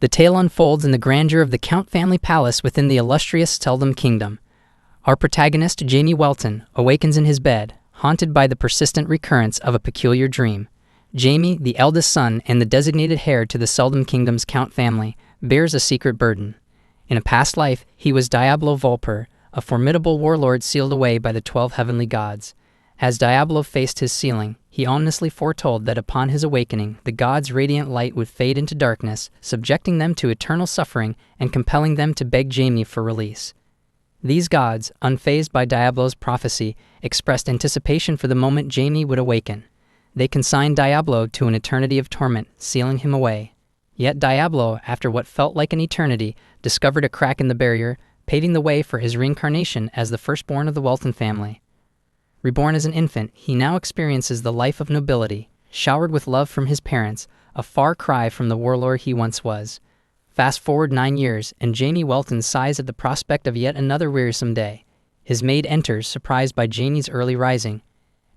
The tale unfolds in the grandeur of the Count family palace within the illustrious Seldom Kingdom. Our protagonist, Jamie Welton, awakens in his bed, haunted by the persistent recurrence of a peculiar dream. Jamie, the eldest son and the designated heir to the Seldom Kingdom's Count family, bears a secret burden. In a past life, he was Diablo Volper, a formidable warlord sealed away by the 12 heavenly gods. As Diablo faced his sealing, he ominously foretold that upon his awakening, the gods' radiant light would fade into darkness, subjecting them to eternal suffering and compelling them to beg Jamie for release. These gods, unfazed by Diablo's prophecy, expressed anticipation for the moment Jamie would awaken. They consigned Diablo to an eternity of torment, sealing him away. Yet Diablo, after what felt like an eternity, discovered a crack in the barrier, paving the way for his reincarnation as the firstborn of the Welton family. Reborn as an infant, he now experiences the life of nobility, showered with love from his parents, a far cry from the warlord he once was. Fast forward 9 years, and Jamie Welton sighs at the prospect of yet another wearisome day. His maid enters, surprised by Jamie's early rising,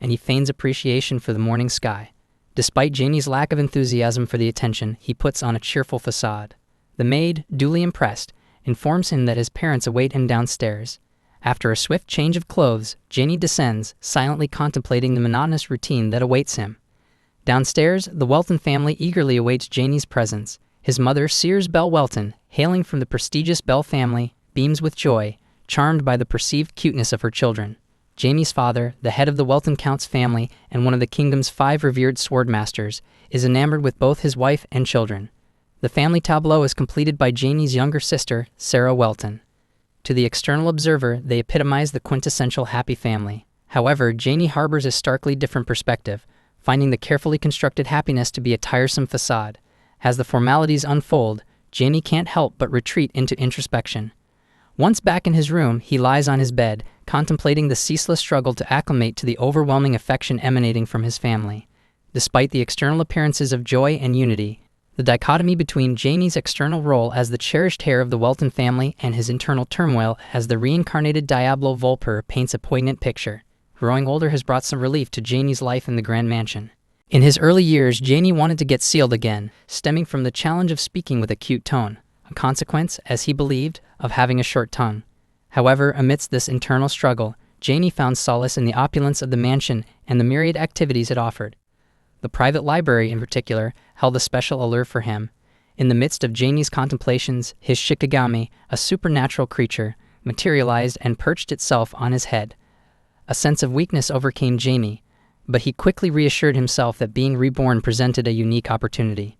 and he feigns appreciation for the morning sky. Despite Jamie's lack of enthusiasm for the attention, he puts on a cheerful facade. The maid, duly impressed, informs him that his parents await him downstairs. After a swift change of clothes, Jamie descends, silently contemplating the monotonous routine that awaits him. Downstairs, the Welton family eagerly awaits Jamie's presence. His mother, Sears Bell Welton, hailing from the prestigious Bell family, beams with joy, charmed by the perceived cuteness of her children. Jamie's father, the head of the Welton Count's family and one of the kingdom's 5 revered swordmasters, is enamored with both his wife and children. The family tableau is completed by Jamie's younger sister, Sarah Welton. To the external observer, they epitomize the quintessential happy family. However, Jamie harbors a starkly different perspective, finding the carefully constructed happiness to be a tiresome facade. As the formalities unfold, Jamie can't help but retreat into introspection. Once back in his room, he lies on his bed, contemplating the ceaseless struggle to acclimate to the overwhelming affection emanating from his family. Despite the external appearances of joy and unity, the dichotomy between Jamie's external role as the cherished heir of the Welton family and his internal turmoil as the reincarnated Diablo Volper paints a poignant picture. Growing older has brought some relief to Jamie's life in the Grand Mansion. In his early years, Jamie wanted to get sealed again, stemming from the challenge of speaking with a cute tone, a consequence, as he believed, of having a short tongue. However, amidst this internal struggle, Jamie found solace in the opulence of the mansion and the myriad activities it offered. The private library, in particular, held a special allure for him. In the midst of Jamie's contemplations, his shikigami, a supernatural creature, materialized and perched itself on his head. A sense of weakness overcame Jamie, but he quickly reassured himself that being reborn presented a unique opportunity.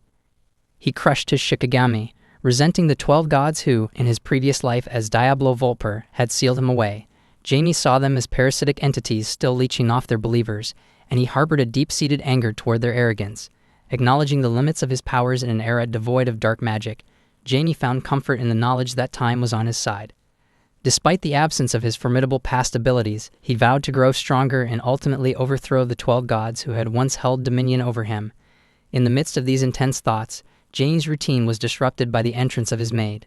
He crushed his shikigami, resenting the 12 gods who, in his previous life as Diablo Volper, had sealed him away. Jamie saw them as parasitic entities still leeching off their believers, and he harbored a deep-seated anger toward their arrogance. Acknowledging the limits of his powers in an era devoid of dark magic, Jamie found comfort in the knowledge that time was on his side. Despite the absence of his formidable past abilities, he vowed to grow stronger and ultimately overthrow the 12 gods who had once held dominion over him. In the midst of these intense thoughts, Jamie's routine was disrupted by the entrance of his maid.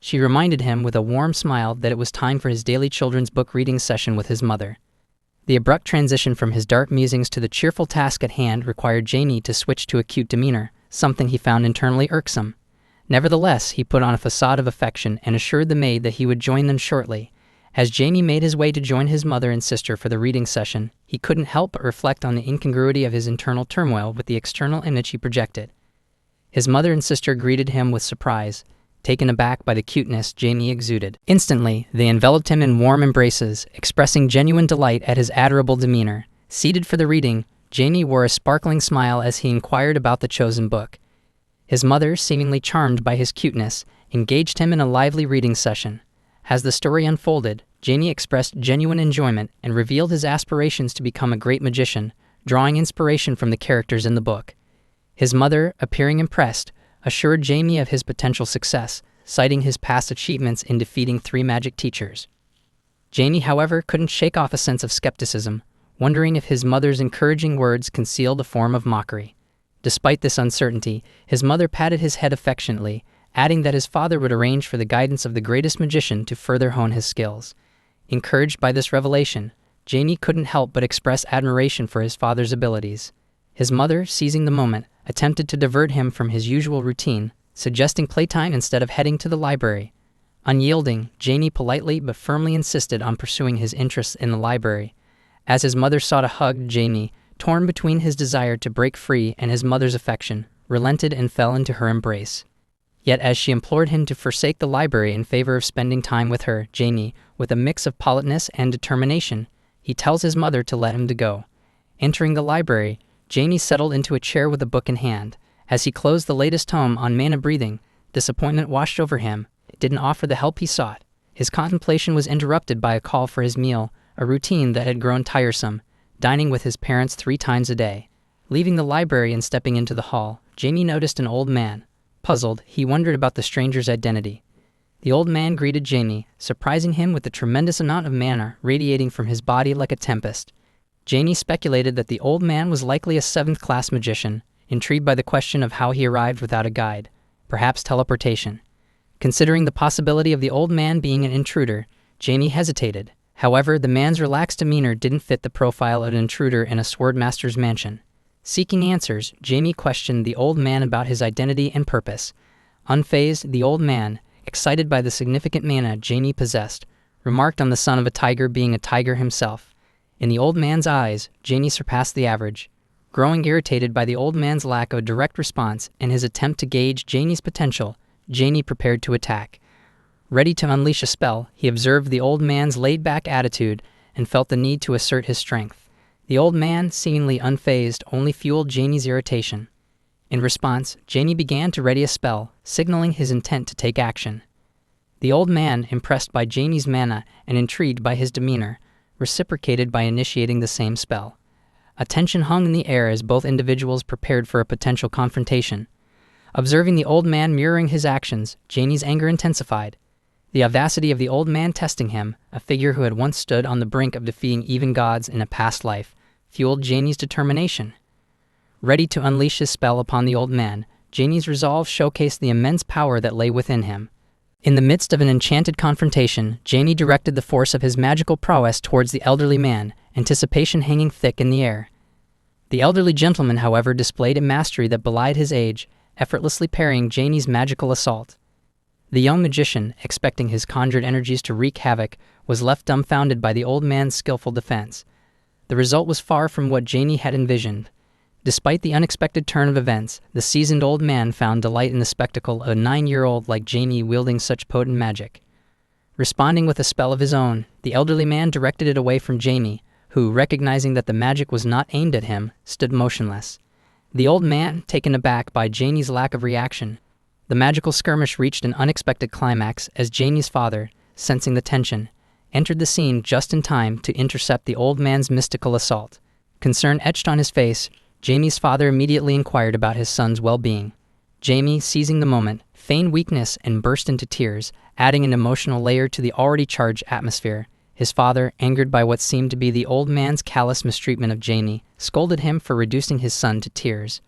She reminded him with a warm smile that it was time for his daily children's book reading session with his mother. The abrupt transition from his dark musings to the cheerful task at hand required Jamie to switch to a cute demeanor, something he found internally irksome. Nevertheless, he put on a facade of affection and assured the maid that he would join them shortly. As Jamie made his way to join his mother and sister for the reading session, he couldn't help but reflect on the incongruity of his internal turmoil with the external image he projected. His mother and sister greeted him with surprise, taken aback by the cuteness Jamie exuded. Instantly, they enveloped him in warm embraces, expressing genuine delight at his adorable demeanor. Seated for the reading, Jamie wore a sparkling smile as he inquired about the chosen book. His mother, seemingly charmed by his cuteness, engaged him in a lively reading session. As the story unfolded, Jamie expressed genuine enjoyment and revealed his aspirations to become a great magician, drawing inspiration from the characters in the book. His mother, appearing impressed, assured Jamie of his potential success, citing his past achievements in defeating 3 magic teachers. Jamie, however, couldn't shake off a sense of skepticism, wondering if his mother's encouraging words concealed a form of mockery. Despite this uncertainty, his mother patted his head affectionately, adding that his father would arrange for the guidance of the greatest magician to further hone his skills. Encouraged by this revelation, Jamie couldn't help but express admiration for his father's abilities. His mother, seizing the moment, attempted to divert him from his usual routine, suggesting playtime instead of heading to the library. Unyielding, Jamie politely but firmly insisted on pursuing his interests in the library. As his mother sought to hug, Jamie, torn between his desire to break free and his mother's affection, relented and fell into her embrace. Yet as she implored him to forsake the library in favor of spending time with her, Jamie, with a mix of politeness and determination, he tells his mother to let him go. Entering the library, Jamie settled into a chair with a book in hand. As he closed the latest tome on mana breathing, disappointment washed over him. It didn't offer the help he sought. His contemplation was interrupted by a call for his meal, a routine that had grown tiresome, dining with his parents 3 times a day. Leaving the library and stepping into the hall, Jamie noticed an old man. Puzzled, he wondered about the stranger's identity. The old man greeted Jamie, surprising him with the tremendous amount of mana radiating from his body like a tempest. Jamie speculated that the old man was likely a 7th-class magician, intrigued by the question of how he arrived without a guide, perhaps teleportation. Considering the possibility of the old man being an intruder, Jamie hesitated. However, the man's relaxed demeanor didn't fit the profile of an intruder in a swordmaster's mansion. Seeking answers, Jamie questioned the old man about his identity and purpose. Unfazed, the old man, excited by the significant mana Jamie possessed, remarked on the son of a tiger being a tiger himself. In the old man's eyes, Jamie surpassed the average. Growing irritated by the old man's lack of a direct response and his attempt to gauge Jamie's potential, Jamie prepared to attack. Ready to unleash a spell, he observed the old man's laid-back attitude and felt the need to assert his strength. The old man, seemingly unfazed, only fueled Jamie's irritation. In response, Jamie began to ready a spell, signaling his intent to take action. The old man, impressed by Jamie's mana and intrigued by his demeanor, reciprocated by initiating the same spell. A tension hung in the air as both individuals prepared for a potential confrontation. Observing the old man mirroring his actions, Jamie's anger intensified. The audacity of the old man testing him, a figure who had once stood on the brink of defeating even gods in a past life, fueled Jamie's determination. Ready to unleash his spell upon the old man, Jamie's resolve showcased the immense power that lay within him. In the midst of an enchanted confrontation, Jamie directed the force of his magical prowess towards the elderly man, anticipation hanging thick in the air. The elderly gentleman, however, displayed a mastery that belied his age, effortlessly parrying Jamie's magical assault. The young magician, expecting his conjured energies to wreak havoc, was left dumbfounded by the old man's skillful defense. The result was far from what Jamie had envisioned. Despite the unexpected turn of events, the seasoned old man found delight in the spectacle of a 9-year-old like Jamie wielding such potent magic. Responding with a spell of his own, the elderly man directed it away from Jamie, who, recognizing that the magic was not aimed at him, stood motionless. The old man, taken aback by Jamie's lack of reaction, the magical skirmish reached an unexpected climax as Jamie's father, sensing the tension, entered the scene just in time to intercept the old man's mystical assault. Concern etched on his face, Jamie's father immediately inquired about his son's well-being. Jamie, seizing the moment, feigned weakness and burst into tears, adding an emotional layer to the already charged atmosphere. His father, angered by what seemed to be the old man's callous mistreatment of Jamie, scolded him for reducing his son to tears.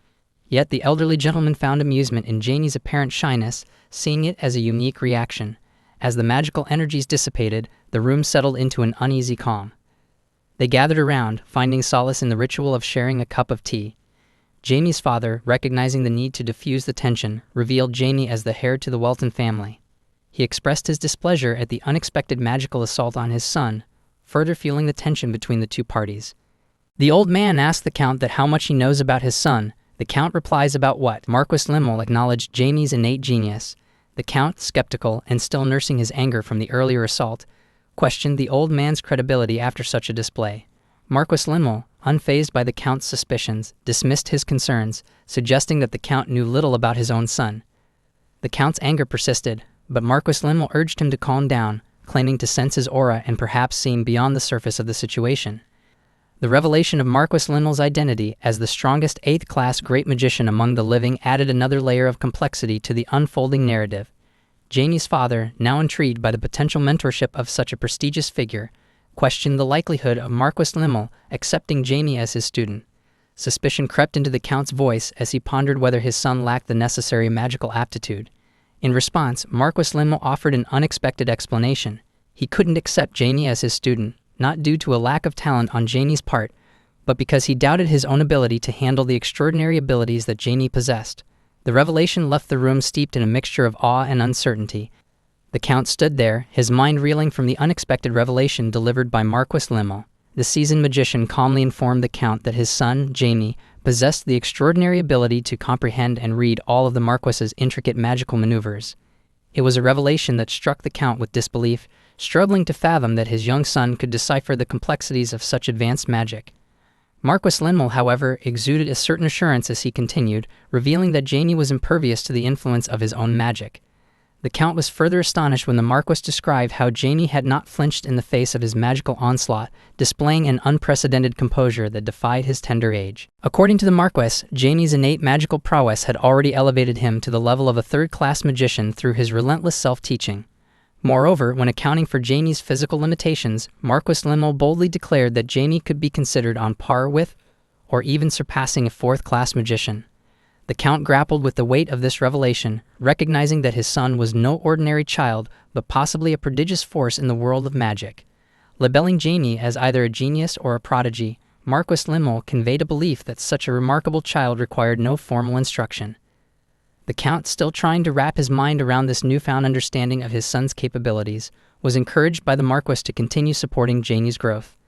Yet the elderly gentleman found amusement in Jamie's apparent shyness, seeing it as a unique reaction. As the magical energies dissipated, the room settled into an uneasy calm. They gathered around, finding solace in the ritual of sharing a cup of tea. Jamie's father, recognizing the need to diffuse the tension, revealed Jamie as the heir to the Welton family. He expressed his displeasure at the unexpected magical assault on his son, further fueling the tension between the two parties. The old man asked the Count that how much he knows about his son. The Count replies about what? Marquis Limmel acknowledged Jamie's innate genius. The Count, skeptical and still nursing his anger from the earlier assault, questioned the old man's credibility after such a display. Marquis Limmel, unfazed by the Count's suspicions, dismissed his concerns, suggesting that the Count knew little about his own son. The Count's anger persisted, but Marquis Limmel urged him to calm down, claiming to sense his aura and perhaps seeing beyond the surface of the situation. The revelation of Marquis Limmel's identity as the strongest 8th-class great magician among the living added another layer of complexity to the unfolding narrative. Jamie's father, now intrigued by the potential mentorship of such a prestigious figure, questioned the likelihood of Marquis Limmel accepting Jamie as his student. Suspicion crept into the Count's voice as he pondered whether his son lacked the necessary magical aptitude. In response, Marquis Limmel offered an unexpected explanation. He couldn't accept Jamie as his student, not due to a lack of talent on Jamie's part, but because he doubted his own ability to handle the extraordinary abilities that Jamie possessed. The revelation left the room steeped in a mixture of awe and uncertainty. The Count stood there, his mind reeling from the unexpected revelation delivered by Marquis Limmel. The seasoned magician calmly informed the Count that his son, Jamie, possessed the extraordinary ability to comprehend and read all of the Marquis's intricate magical maneuvers. It was a revelation that struck the Count with disbelief, struggling to fathom that his young son could decipher the complexities of such advanced magic. Marquis Limmel, however, exuded a certain assurance as he continued, revealing that Jamie was impervious to the influence of his own magic. The Count was further astonished when the Marquis described how Jamie had not flinched in the face of his magical onslaught, displaying an unprecedented composure that defied his tender age. According to the Marquis, Jamie's innate magical prowess had already elevated him to the level of a third-class magician through his relentless self-teaching. Moreover, when accounting for Jamie's physical limitations, Marquis Limmel boldly declared that Jamie could be considered on par with, or even surpassing a fourth-class magician. The Count grappled with the weight of this revelation, recognizing that his son was no ordinary child, but possibly a prodigious force in the world of magic. Labeling Jamie as either a genius or a prodigy, Marquis Limmel conveyed a belief that such a remarkable child required no formal instruction. The Count, still trying to wrap his mind around this newfound understanding of his son's capabilities, was encouraged by the Marquis to continue supporting Jamie's growth.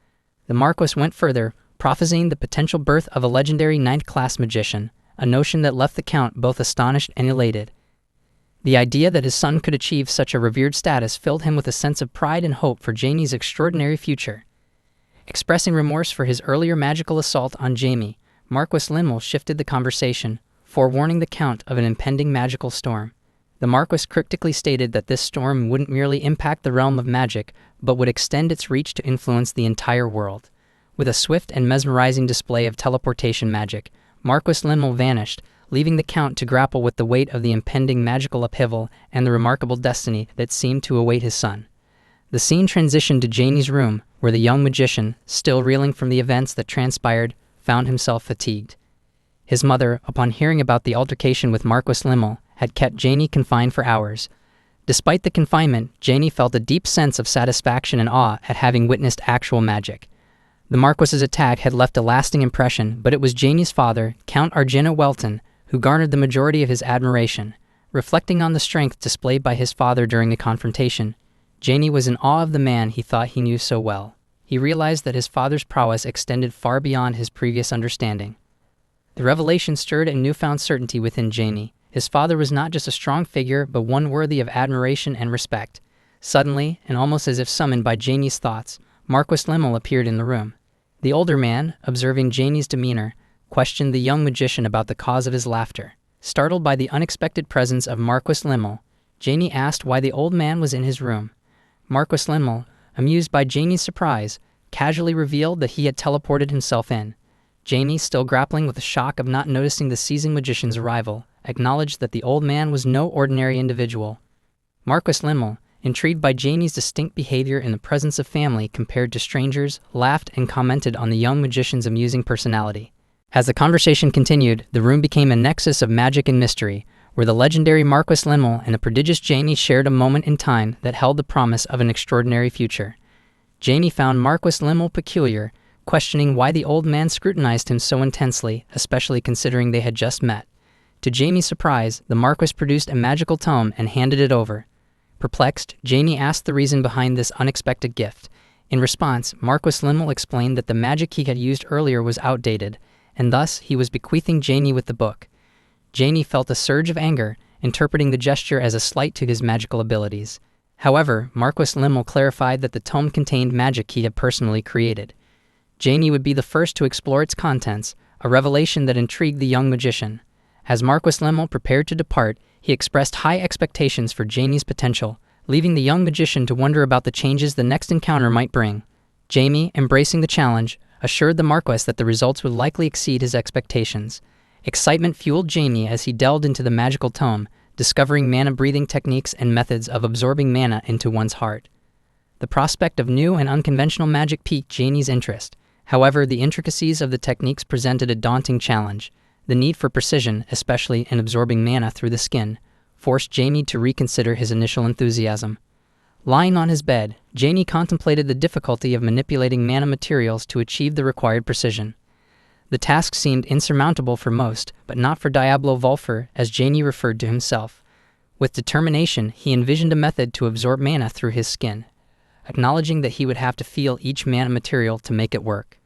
The Marquis went further, prophesying the potential birth of a legendary ninth-class magician, a notion that left the Count both astonished and elated. The idea that his son could achieve such a revered status filled him with a sense of pride and hope for Jamie's extraordinary future. Expressing remorse for his earlier magical assault on Jamie, Marquis Limmel shifted the conversation, forewarning the Count of an impending magical storm. The Marquis cryptically stated that this storm wouldn't merely impact the realm of magic, but would extend its reach to influence the entire world. With a swift and mesmerizing display of teleportation magic, Marquis Limmel vanished, leaving the Count to grapple with the weight of the impending magical upheaval and the remarkable destiny that seemed to await his son. The scene transitioned to Jamie's room, where the young magician, still reeling from the events that transpired, found himself fatigued. His mother, upon hearing about the altercation with Marquis Limmel, had kept Jamie confined for hours. Despite the confinement, Jamie felt a deep sense of satisfaction and awe at having witnessed actual magic. The Marquis's attack had left a lasting impression, but it was Jamie's father, Count Argina Welton, who garnered the majority of his admiration. Reflecting on the strength displayed by his father during the confrontation, Jamie was in awe of the man he thought he knew so well. He realized that his father's prowess extended far beyond his previous understanding. The revelation stirred a newfound certainty within Jamie. His father was not just a strong figure, but one worthy of admiration and respect. Suddenly, and almost as if summoned by Jamie's thoughts, Marquis Limmel appeared in the room. The older man, observing Jamie's demeanor, questioned the young magician about the cause of his laughter. Startled by the unexpected presence of Marquis Limmel, Jamie asked why the old man was in his room. Marquis Limmel, amused by Jamie's surprise, casually revealed that he had teleported himself in. Jamie, still grappling with the shock of not noticing the seasoned magician's arrival, acknowledged that the old man was no ordinary individual. Marquis Limmel, intrigued by Jamie's distinct behavior in the presence of family compared to strangers, laughed and commented on the young magician's amusing personality. As the conversation continued, the room became a nexus of magic and mystery, where the legendary Marquis Limmel and the prodigious Jamie shared a moment in time that held the promise of an extraordinary future. Jamie found Marquis Limmel peculiar, questioning why the old man scrutinized him so intensely, especially considering they had just met. To Jamie's surprise, the Marquis produced a magical tome and handed it over. Perplexed, Jamie asked the reason behind this unexpected gift. In response, Marquis Limmel explained that the magic he had used earlier was outdated, and thus he was bequeathing Jamie with the book. Jamie felt a surge of anger, interpreting the gesture as a slight to his magical abilities. However, Marquis Limmel clarified that the tome contained magic he had personally created. Jamie would be the first to explore its contents, a revelation that intrigued the young magician. As Marquis Limmel prepared to depart, he expressed high expectations for Jamie's potential, leaving the young magician to wonder about the changes the next encounter might bring. Jamie, embracing the challenge, assured the Marquis that the results would likely exceed his expectations. Excitement fueled Jamie as he delved into the magical tome, discovering mana-breathing techniques and methods of absorbing mana into one's heart. The prospect of new and unconventional magic piqued Jamie's interest. However, the intricacies of the techniques presented a daunting challenge. The need for precision, especially in absorbing mana through the skin, forced Jamie to reconsider his initial enthusiasm. Lying on his bed, Jamie contemplated the difficulty of manipulating mana materials to achieve the required precision. The task seemed insurmountable for most, but not for Diablo Volfer, as Janie referred to himself. With determination, he envisioned a method to absorb mana through his skin, acknowledging that he would have to feel each mana material to make it work.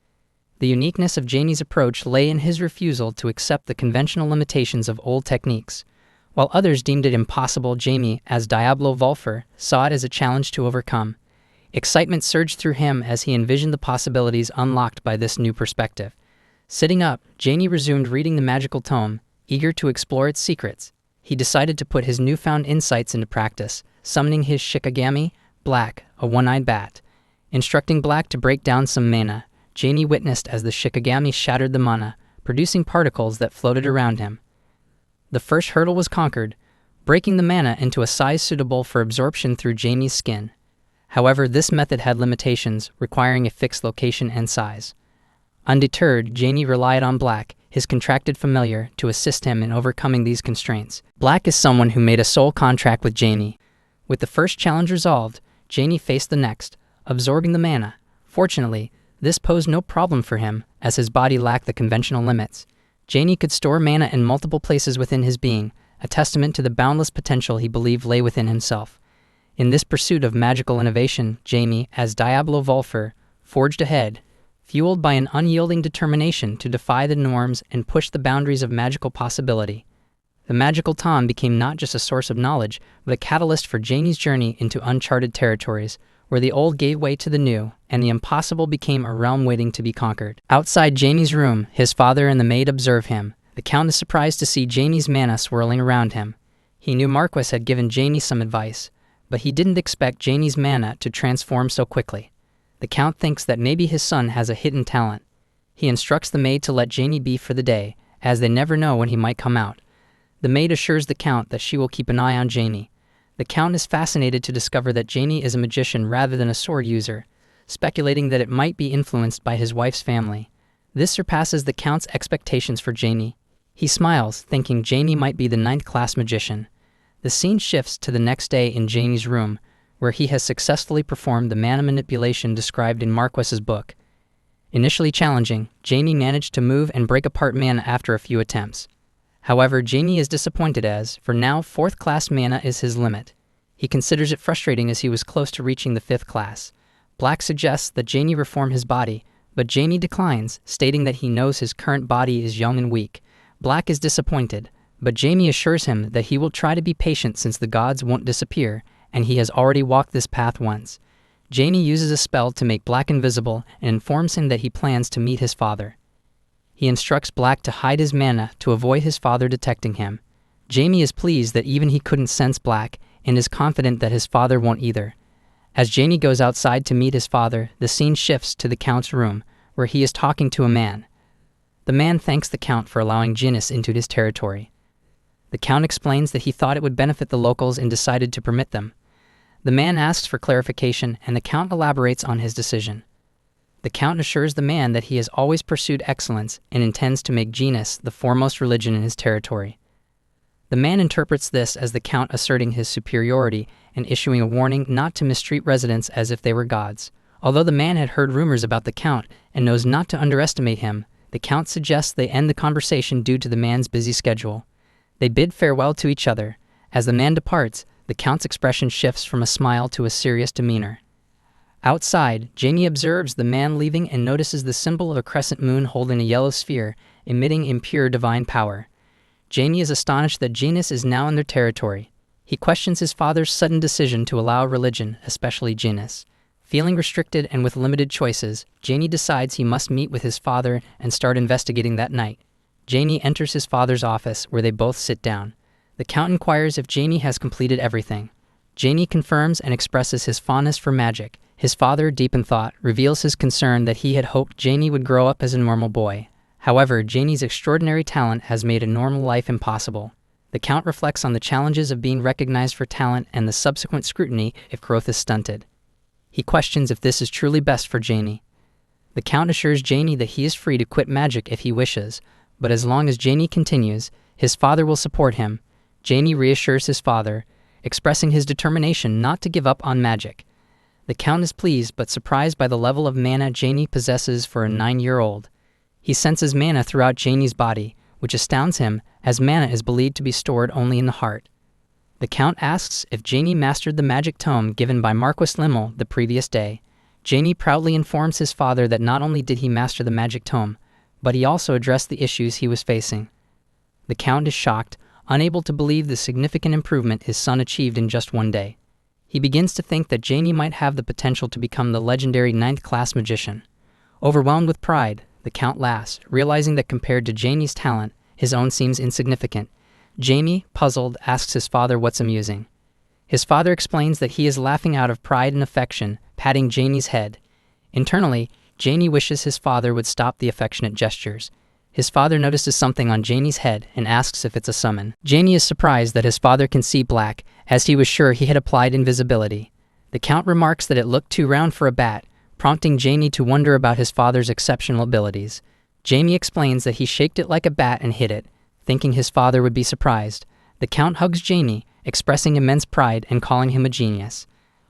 The uniqueness of Janie's approach lay in his refusal to accept the conventional limitations of old techniques. While others deemed it impossible, Jamie, as Diablo Volfer, saw it as a challenge to overcome. Excitement surged through him as he envisioned the possibilities unlocked by this new perspective. Sitting up, Janie resumed reading the magical tome, eager to explore its secrets. He decided to put his newfound insights into practice, summoning his Shikigami, Black, a one-eyed bat. Instructing Black to break down some mana, Janie witnessed as the Shikigami shattered the mana, producing particles that floated around him. The first hurdle was conquered, breaking the mana into a size suitable for absorption through Janie's skin. However, this method had limitations, requiring a fixed location and size. Undeterred, Janie relied on Black, his contracted familiar, to assist him in overcoming these constraints. Black is someone who made a soul contract with Janie. With the first challenge resolved, Janie faced the next, absorbing the mana. Fortunately, this posed no problem for him, as his body lacked the conventional limits. Janie could store mana in multiple places within his being, a testament to the boundless potential he believed lay within himself. In this pursuit of magical innovation, Jamie, as Diablo Volfer, forged ahead, fueled by an unyielding determination to defy the norms and push the boundaries of magical possibility. The magical tome became not just a source of knowledge, but a catalyst for Janie's journey into uncharted territories, where the old gave way to the new, and the impossible became a realm waiting to be conquered. Outside Janie's room, his father and the maid observe him. The Count is surprised to see Janie's mana swirling around him. He knew Marquis had given Janie some advice, but he didn't expect Janie's mana to transform so quickly. The Count thinks that maybe his son has a hidden talent. He instructs the maid to let Janie be for the day, as they never know when he might come out. The maid assures the Count that she will keep an eye on Janie. The Count is fascinated to discover that Janie is a magician rather than a sword user, speculating that it might be influenced by his wife's family. This surpasses the Count's expectations for Janie. He smiles, thinking Janie might be the 9th-class magician. The scene shifts to the next day in Janie's room, where he has successfully performed the mana manipulation described in Marquis's book. Initially challenging, Janie managed to move and break apart mana after a few attempts. However, Janie is disappointed as, for now, 4th-class mana is his limit. He considers it frustrating as he was close to reaching the 5th class. Black suggests that Janie reform his body, but Janie declines, stating that he knows his current body is young and weak. Black is disappointed, but Janie assures him that he will try to be patient since the gods won't disappear, and he has already walked this path once. Janie uses a spell to make Black invisible and informs him that he plans to meet his father. He instructs Black to hide his mana to avoid his father detecting him. Jamie is pleased that even he couldn't sense Black, and is confident that his father won't either. As Janie goes outside to meet his father, the scene shifts to the Count's room, where he is talking to a man. The man thanks the Count for allowing Jinnis into his territory. The Count explains that he thought it would benefit the locals and decided to permit them. The man asks for clarification, and the Count elaborates on his decision. The Count assures the man that he has always pursued excellence and intends to make Jinnis the foremost religion in his territory. The man interprets this as the Count asserting his superiority and issuing a warning not to mistreat residents as if they were gods. Although the man had heard rumors about the Count and knows not to underestimate him, the Count suggests they end the conversation due to the man's busy schedule. They bid farewell to each other. As the man departs, the Count's expression shifts from a smile to a serious demeanor. Outside, Janie observes the man leaving and notices the symbol of a crescent moon holding a yellow sphere, emitting impure divine power. Janie is astonished that Jinnis is now in their territory. He questions his father's sudden decision to allow religion, especially Jinnis. Feeling restricted and with limited choices, Janie decides he must meet with his father and start investigating that night. Janie enters his father's office, where they both sit down. The Count inquires if Janie has completed everything. Janie confirms and expresses his fondness for magic. His father, deep in thought, reveals his concern that he had hoped Janie would grow up as a normal boy. However, Janie's extraordinary talent has made a normal life impossible. The Count reflects on the challenges of being recognized for talent and the subsequent scrutiny if growth is stunted. He questions if this is truly best for Janie. The Count assures Janie that he is free to quit magic if he wishes, but as long as Janie continues, his father will support him. Janie reassures his father, expressing his determination not to give up on magic. The Count is pleased but surprised by the level of mana Janie possesses for a 9-year-old. He senses mana throughout Janie's body, which astounds him, as mana is believed to be stored only in the heart. The Count asks if Janie mastered the magic tome given by Marquis Limmel the previous day. Janie proudly informs his father that not only did he master the magic tome, but he also addressed the issues he was facing. The Count is shocked, unable to believe the significant improvement his son achieved in just one day. He begins to think that Janie might have the potential to become the legendary 9th-class magician. Overwhelmed with pride, the Count laughs, realizing that compared to Janie's talent, his own seems insignificant. Jamie, puzzled, asks his father what's amusing. His father explains that he is laughing out of pride and affection, patting Janie's head. Internally, Janie wishes his father would stop the affectionate gestures. His father notices something on Janie's head and asks if it's a summon. Janie is surprised that his father can see black, as he was sure he had applied invisibility. The Count remarks that it looked too round for a bat, prompting Janie to wonder about his father's exceptional abilities. Jamie explains that he shaked it like a bat and hit it, thinking his father would be surprised. The Count hugs Janie, expressing immense pride and calling him a genius.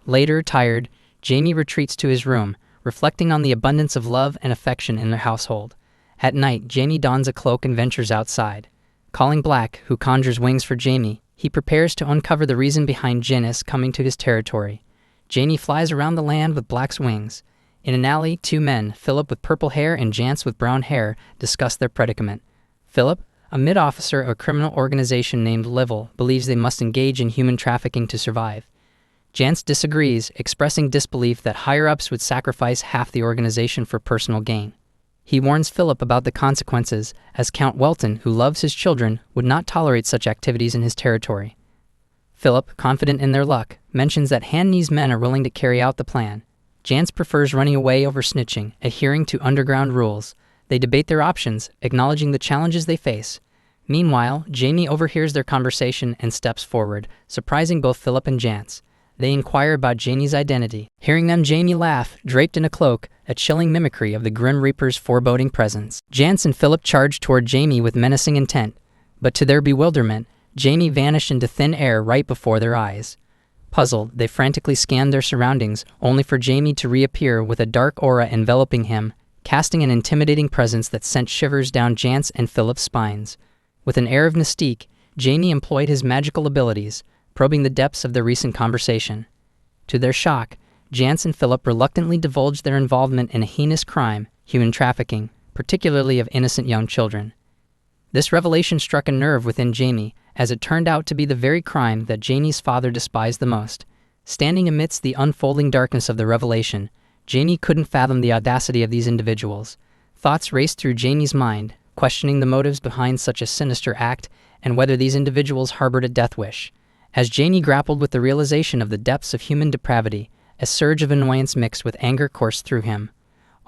Later, tired, Janie retreats to his room, reflecting on the abundance of love and affection in their household. At night, Janie dons a cloak and ventures outside. Calling Black, who conjures wings for Jamie, he prepares to uncover the reason behind Janus coming to his territory. Janie flies around the land with Black's wings. In an alley, two men, Philip with purple hair and Jance with brown hair, discuss their predicament. Philip, a mid-officer of a criminal organization named Level, believes they must engage in human trafficking to survive. Jance disagrees, expressing disbelief that higher-ups would sacrifice half the organization for personal gain. He warns Philip about the consequences, as Count Welton, who loves his children, would not tolerate such activities in his territory. Philip, confident in their luck, mentions that Han-Ni's men are willing to carry out the plan. Jance prefers running away over snitching, adhering to underground rules. They debate their options, acknowledging the challenges they face. Meanwhile, Janie overhears their conversation and steps forward, surprising both Philip and Jance. They inquire about Janie's identity. Hearing them, Janie laugh, draped in a cloak, a chilling mimicry of the Grim Reaper's foreboding presence. Jance and Philip charge toward Jamie with menacing intent, but to their bewilderment, Janie vanished into thin air right before their eyes. Puzzled, they frantically scan their surroundings, only for Jamie to reappear with a dark aura enveloping him, casting an intimidating presence that sent shivers down Jance and Philip's spines. With an air of mystique, Janie employed his magical abilities, probing the depths of their recent conversation. To their shock, Jance and Philip reluctantly divulged their involvement in a heinous crime, human trafficking, particularly of innocent young children. This revelation struck a nerve within Jamie, as it turned out to be the very crime that Janie's father despised the most. Standing amidst the unfolding darkness of the revelation, Janie couldn't fathom the audacity of these individuals. Thoughts raced through Janie's mind, questioning the motives behind such a sinister act and whether these individuals harbored a death wish. As Janie grappled with the realization of the depths of human depravity, a surge of annoyance mixed with anger coursed through him.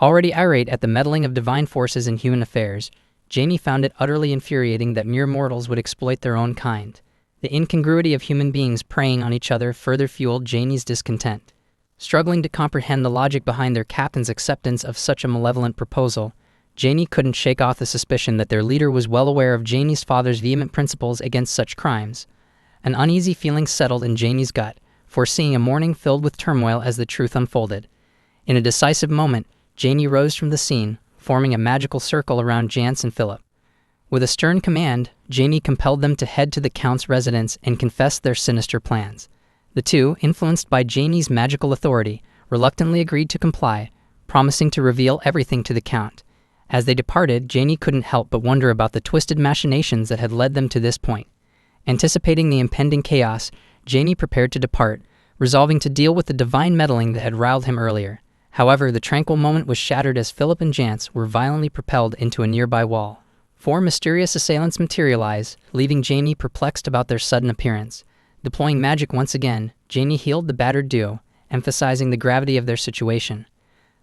Already irate at the meddling of divine forces in human affairs, Janie found it utterly infuriating that mere mortals would exploit their own kind. The incongruity of human beings preying on each other further fueled Janie's discontent. Struggling to comprehend the logic behind their captain's acceptance of such a malevolent proposal, Janie couldn't shake off the suspicion that their leader was well aware of Janie's father's vehement principles against such crimes. An uneasy feeling settled in Janie's gut, foreseeing a morning filled with turmoil as the truth unfolded. In a decisive moment, Janie rose from the scene, forming a magical circle around Jance and Philip. With a stern command, Janie compelled them to head to the Count's residence and confess their sinister plans. The two, influenced by Janie's magical authority, reluctantly agreed to comply, promising to reveal everything to the Count. As they departed, Janie couldn't help but wonder about the twisted machinations that had led them to this point. Anticipating the impending chaos, Janie prepared to depart, resolving to deal with the divine meddling that had riled him earlier. However, the tranquil moment was shattered as Philip and Jance were violently propelled into a nearby wall. Four mysterious assailants materialize, leaving Janie perplexed about their sudden appearance. Deploying magic once again, Janie healed the battered duo, emphasizing the gravity of their situation.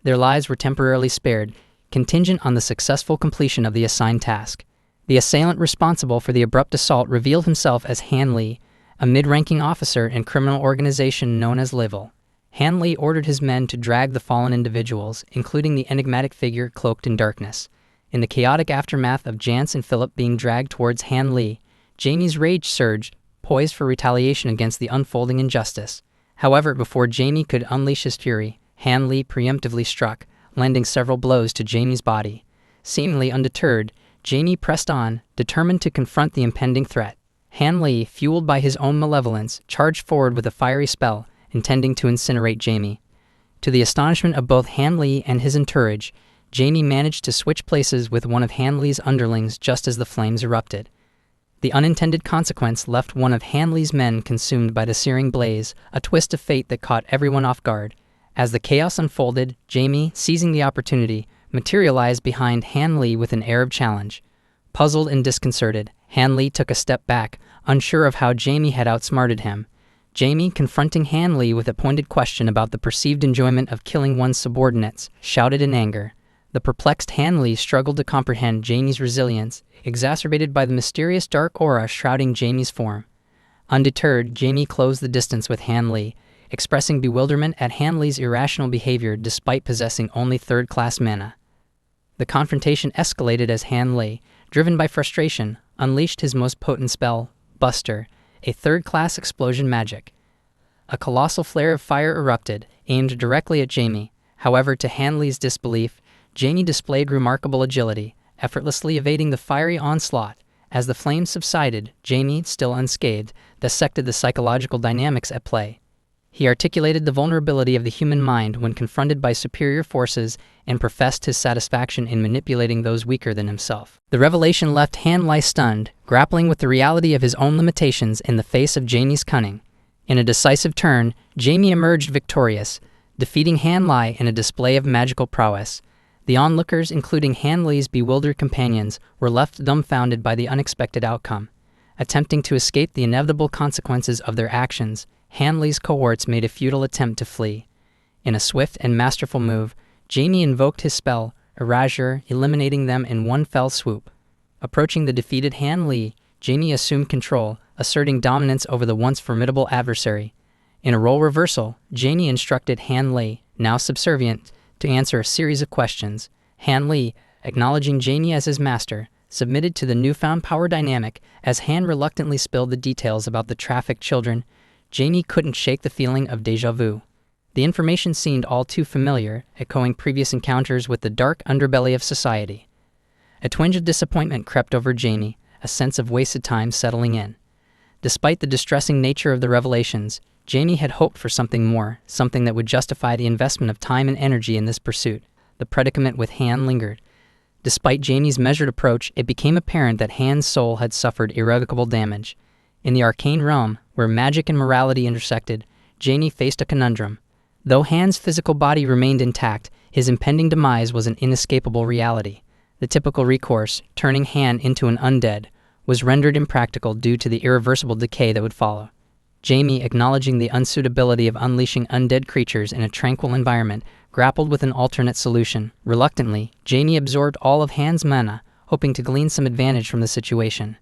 Their lives were temporarily spared, contingent on the successful completion of the assigned task. The assailant responsible for the abrupt assault revealed himself as Han Lee, a mid-ranking officer in a criminal organization known as Level. Han Lee ordered his men to drag the fallen individuals, including the enigmatic figure cloaked in darkness. In the chaotic aftermath of Jance and Philip being dragged towards Han Lee, Janie's rage surged, poised for retaliation against the unfolding injustice. However, before Janie could unleash his fury, Han Lee preemptively struck, landing several blows to Janie's body. Seemingly undeterred, Jamie pressed on, determined to confront the impending threat. Han Li, fueled by his own malevolence, charged forward with a fiery spell, intending to incinerate Jamie. To the astonishment of both Han Li and his entourage, Jamie managed to switch places with one of Han Li's underlings just as the flames erupted. The unintended consequence left one of Han Li's men consumed by the searing blaze, a twist of fate that caught everyone off guard. As the chaos unfolded, Jamie, seizing the opportunity, materialized behind Han Li with an air of challenge. Puzzled and disconcerted, Han Li took a step back, unsure of how Jamie had outsmarted him. Jamie, confronting Han Li with a pointed question about the perceived enjoyment of killing one's subordinates, shouted in anger. The perplexed Han Li struggled to comprehend Jamie's resilience, exacerbated by the mysterious dark aura shrouding Jamie's form. Undeterred, Jamie closed the distance with Han Li, expressing bewilderment at Han Li's irrational behavior despite possessing only third-class mana. The confrontation escalated as Han Li, driven by frustration, unleashed his most potent spell, Buster, a third-class explosion magic. A colossal flare of fire erupted, aimed directly at Jamie. However, to Han Li's disbelief, Jamie displayed remarkable agility, effortlessly evading the fiery onslaught. As the flames subsided, Jamie, still unscathed, dissected the psychological dynamics at play. He articulated the vulnerability of the human mind when confronted by superior forces and professed his satisfaction in manipulating those weaker than himself. The revelation left Han Li stunned, grappling with the reality of his own limitations in the face of Jamie's cunning. In a decisive turn, Jamie emerged victorious, defeating Han Li in a display of magical prowess. The onlookers, including Han Li's bewildered companions, were left dumbfounded by the unexpected outcome. Attempting to escape the inevitable consequences of their actions, Han Li's cohorts made a futile attempt to flee. In a swift and masterful move, Jamie invoked his spell, Erasure, eliminating them in one fell swoop. Approaching the defeated Han Li, Jamie assumed control, asserting dominance over the once formidable adversary. In a role reversal, Jamie instructed Han Li, now subservient, to answer a series of questions. Han Li, acknowledging Jamie as his master, submitted to the newfound power dynamic. As Han reluctantly spilled the details about the trafficked children, Jamie couldn't shake the feeling of déjà vu. The information seemed all too familiar, echoing previous encounters with the dark underbelly of society. A twinge of disappointment crept over Jamie, a sense of wasted time settling in. Despite the distressing nature of the revelations, Jamie had hoped for something more, something that would justify the investment of time and energy in this pursuit. The predicament with Han lingered. Despite Jamie's measured approach, it became apparent that Han's soul had suffered irrevocable damage. In the arcane realm, where magic and morality intersected, Jamie faced a conundrum. Though Han's physical body remained intact, his impending demise was an inescapable reality. The typical recourse, turning Han into an undead, was rendered impractical due to the irreversible decay that would follow. Jamie, acknowledging the unsuitability of unleashing undead creatures in a tranquil environment, grappled with an alternate solution. Reluctantly, Jamie absorbed all of Han's mana, hoping to glean some advantage from the situation.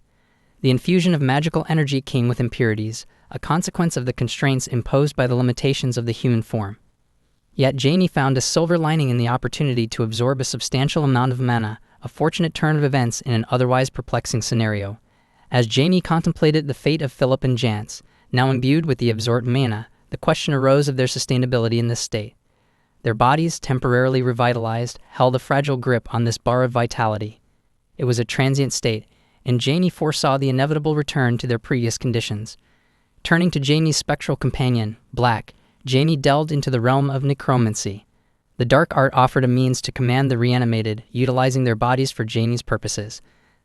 The infusion of magical energy came with impurities, a consequence of the constraints imposed by the limitations of the human form. Yet Jamie found a silver lining in the opportunity to absorb a substantial amount of mana, a fortunate turn of events in an otherwise perplexing scenario. As Jamie contemplated the fate of Philip and Jance, now imbued with the absorbed mana, the question arose of their sustainability in this state. Their bodies, temporarily revitalized, held a fragile grip on this bar of vitality. It was a transient state, and Jamie foresaw the inevitable return to their previous conditions. Turning to Jamie's spectral companion, Black, Jamie delved into the realm of necromancy. The dark art offered a means to command the reanimated, utilizing their bodies for Jamie's purposes.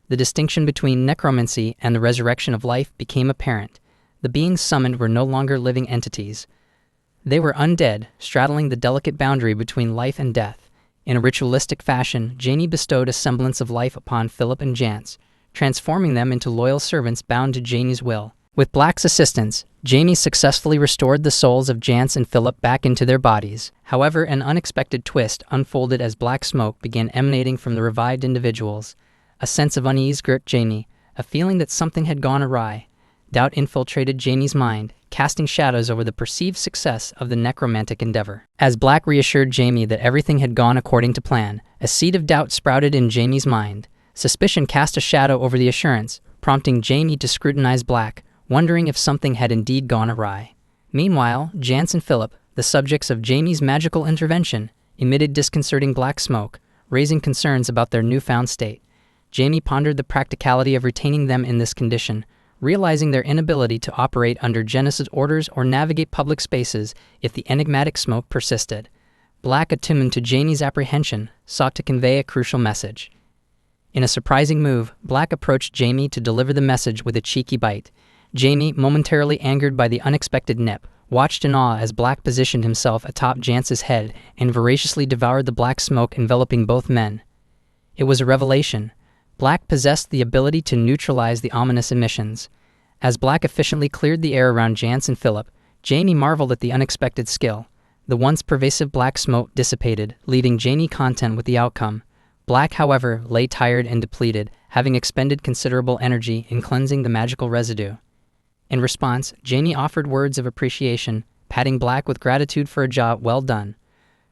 The distinction between necromancy and the resurrection of life became apparent. The beings summoned were no longer living entities. They were undead, straddling the delicate boundary between life and death. In a ritualistic fashion, Jamie bestowed a semblance of life upon Philip and Jance, transforming them into loyal servants bound to Jamie's will. With Black's assistance, Jamie successfully restored the souls of Jance and Philip back into their bodies. However, an unexpected twist unfolded as black smoke began emanating from the revived individuals. A sense of unease gripped Jamie, a feeling that something had gone awry. Doubt infiltrated Jamie's mind, casting shadows over the perceived success of the necromantic endeavor. As Black reassured Jamie that everything had gone according to plan, a seed of doubt sprouted in Jamie's mind. Suspicion cast a shadow over the assurance, prompting Jamie to scrutinize Black, wondering if something had indeed gone awry. Meanwhile, Jance and Philip, the subjects of Jamie's magical intervention, emitted disconcerting black smoke, raising concerns about their newfound state. Jamie pondered the practicality of retaining them in this condition, realizing their inability to operate under Genesis orders or navigate public spaces if the enigmatic smoke persisted. Black, attuned to Jamie's apprehension, sought to convey a crucial message. In a surprising move, Black approached Jamie to deliver the message with a cheeky bite. Jamie, momentarily angered by the unexpected nip, watched in awe as Black positioned himself atop Jance's head and voraciously devoured the black smoke enveloping both men. It was a revelation. Black possessed the ability to neutralize the ominous emissions. As Black efficiently cleared the air around Jance and Philip, Jamie marveled at the unexpected skill. The once pervasive black smoke dissipated, leaving Jamie content with the outcome. Black, however, lay tired and depleted, having expended considerable energy in cleansing the magical residue. In response, Jamie offered words of appreciation, patting Black with gratitude for a job well done.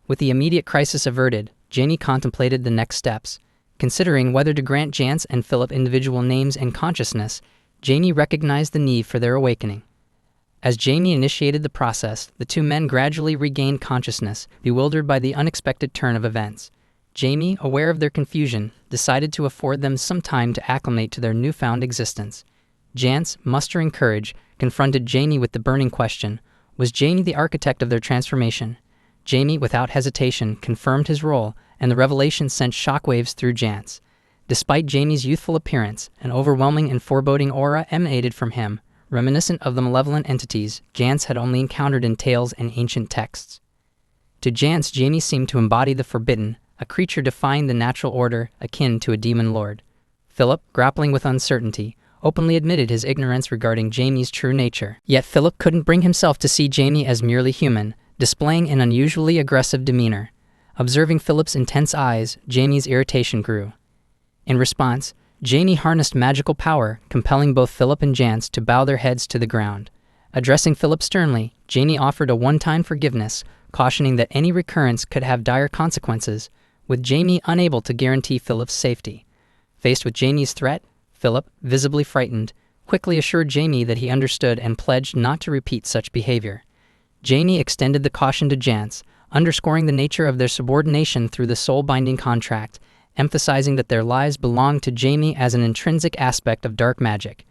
With the immediate crisis averted, Jamie contemplated the next steps. Considering whether to grant Jance and Philip individual names and consciousness, Jamie recognized the need for their awakening. As Jamie initiated the process, the two men gradually regained consciousness, bewildered by the unexpected turn of events. Jamie, aware of their confusion, decided to afford them some time to acclimate to their newfound existence. Jance, mustering courage, confronted Jamie with the burning question: was Jamie the architect of their transformation? Jamie, without hesitation, confirmed his role, and the revelation sent shockwaves through Jance. Despite Jamie's youthful appearance, an overwhelming and foreboding aura emanated from him, reminiscent of the malevolent entities Jance had only encountered in tales and ancient texts. To Jance, Jamie seemed to embody the forbidden, a creature defying the natural order, akin to a demon lord. Philip, grappling with uncertainty, openly admitted his ignorance regarding Jamie's true nature. Yet Philip couldn't bring himself to see Jamie as merely human, displaying an unusually aggressive demeanor. Observing Philip's intense eyes, Jamie's irritation grew. In response, Jamie harnessed magical power, compelling both Philip and Jance to bow their heads to the ground. Addressing Philip sternly, Jamie offered a one-time forgiveness, cautioning that any recurrence could have dire consequences, with Jamie unable to guarantee Philip's safety. Faced with Jamie's threat, Philip, visibly frightened, quickly assured Jamie that he understood and pledged not to repeat such behavior. Jamie extended the caution to Jance, underscoring the nature of their subordination through the soul-binding contract, emphasizing that their lives belonged to Jamie as an intrinsic aspect of dark magic.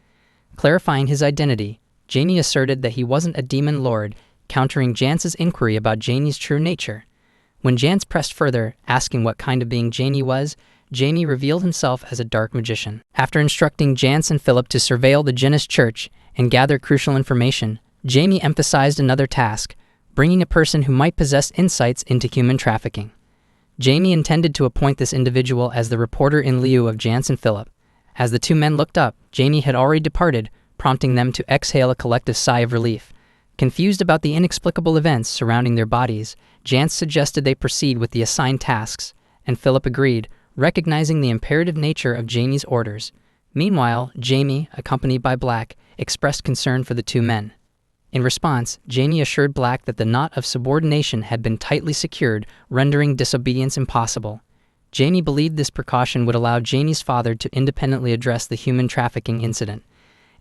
Clarifying his identity, Jamie asserted that he wasn't a demon lord, countering Jance's inquiry about Jamie's true nature. When Jance pressed further, asking what kind of being Jamie was, Jamie revealed himself as a dark magician. After instructing Jance and Philip to surveil the Genesis church and gather crucial information, Jamie emphasized another task: bringing a person who might possess insights into human trafficking. Jamie intended to appoint this individual as the reporter in lieu of Jance and Philip. As the two men looked up, Jamie had already departed, prompting them to exhale a collective sigh of relief. Confused about the inexplicable events surrounding their bodies, Jance suggested they proceed with the assigned tasks, and Philip agreed, recognizing the imperative nature of Jamie's orders. Meanwhile, Jamie, accompanied by Black, expressed concern for the two men. In response, Jamie assured Black that the knot of subordination had been tightly secured, rendering disobedience impossible. Jamie believed this precaution would allow Jamie's father to independently address the human trafficking incident.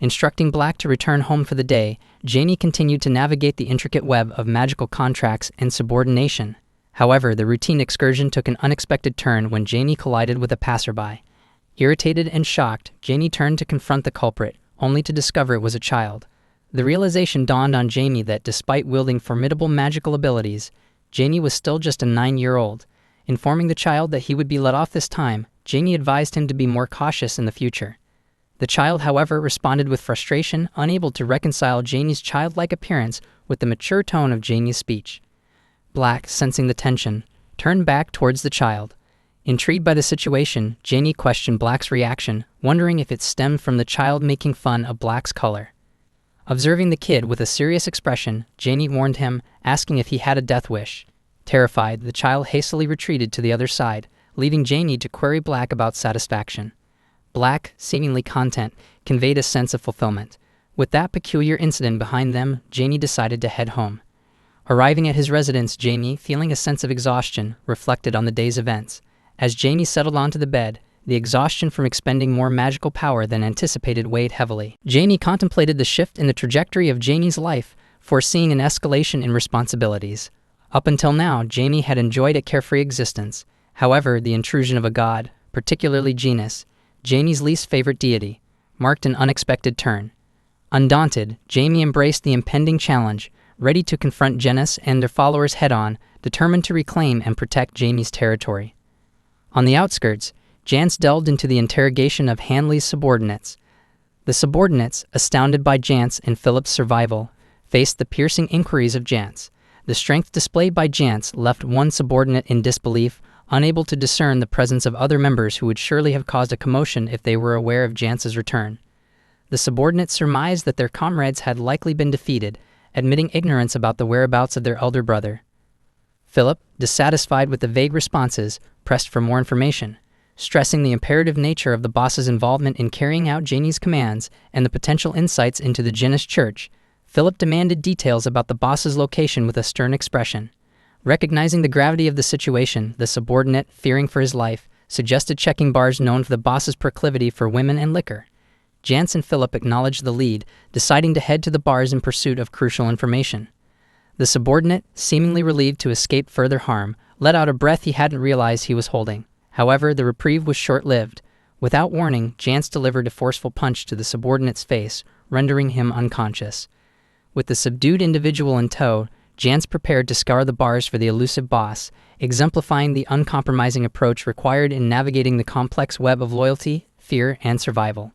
Instructing Black to return home for the day, Jamie continued to navigate the intricate web of magical contracts and subordination. However, the routine excursion took an unexpected turn when Jamie collided with a passerby. Irritated and shocked, Jamie turned to confront the culprit, only to discover it was a child. The realization dawned on Jamie that despite wielding formidable magical abilities, Jamie was still just a 9-year-old. Informing the child that he would be let off this time, Jamie advised him to be more cautious in the future. The child, however, responded with frustration, unable to reconcile Jamie's childlike appearance with the mature tone of Jamie's speech. Black, sensing the tension, turned back towards the child. Intrigued by the situation, Jamie questioned Black's reaction, wondering if it stemmed from the child making fun of Black's color. Observing the kid with a serious expression, Jamie warned him, asking if he had a death wish. Terrified, the child hastily retreated to the other side, leaving Jamie to query Black about satisfaction. Black, seemingly content, conveyed a sense of fulfillment. With that peculiar incident behind them, Jamie decided to head home. Arriving at his residence, Jamie, feeling a sense of exhaustion, reflected on the day's events. As Jamie settled onto the bed, the exhaustion from expending more magical power than anticipated weighed heavily. Jamie contemplated the shift in the trajectory of Jamie's life, foreseeing an escalation in responsibilities. Up until now, Jamie had enjoyed a carefree existence. However, the intrusion of a god, particularly Janus, Jaime's least favorite deity, marked an unexpected turn. Undaunted, Jaime embraced the impending challenge, ready to confront Janus and their followers head-on, determined to reclaim and protect Jaime's territory. On the outskirts, Jance delved into the interrogation of Hanley's subordinates. The subordinates, astounded by Jance and Philip's survival, faced the piercing inquiries of Jance. The strength displayed by Jance left one subordinate in disbelief, unable to discern the presence of other members who would surely have caused a commotion if they were aware of Jance's return. The subordinates surmised that their comrades had likely been defeated, admitting ignorance about the whereabouts of their elder brother. Philip, dissatisfied with the vague responses, pressed for more information. Stressing the imperative nature of the boss's involvement in carrying out Jaime's commands and the potential insights into the Janus church, Philip demanded details about the boss's location with a stern expression. Recognizing the gravity of the situation, the subordinate, fearing for his life, suggested checking bars known for the boss's proclivity for women and liquor. Jance and Philip acknowledged the lead, deciding to head to the bars in pursuit of crucial information. The subordinate, seemingly relieved to escape further harm, let out a breath he hadn't realized he was holding. However, the reprieve was short-lived. Without warning, Jance delivered a forceful punch to the subordinate's face, rendering him unconscious. With the subdued individual in tow, Jance prepared to scour the bars for the elusive boss, exemplifying the uncompromising approach required in navigating the complex web of loyalty, fear, and survival.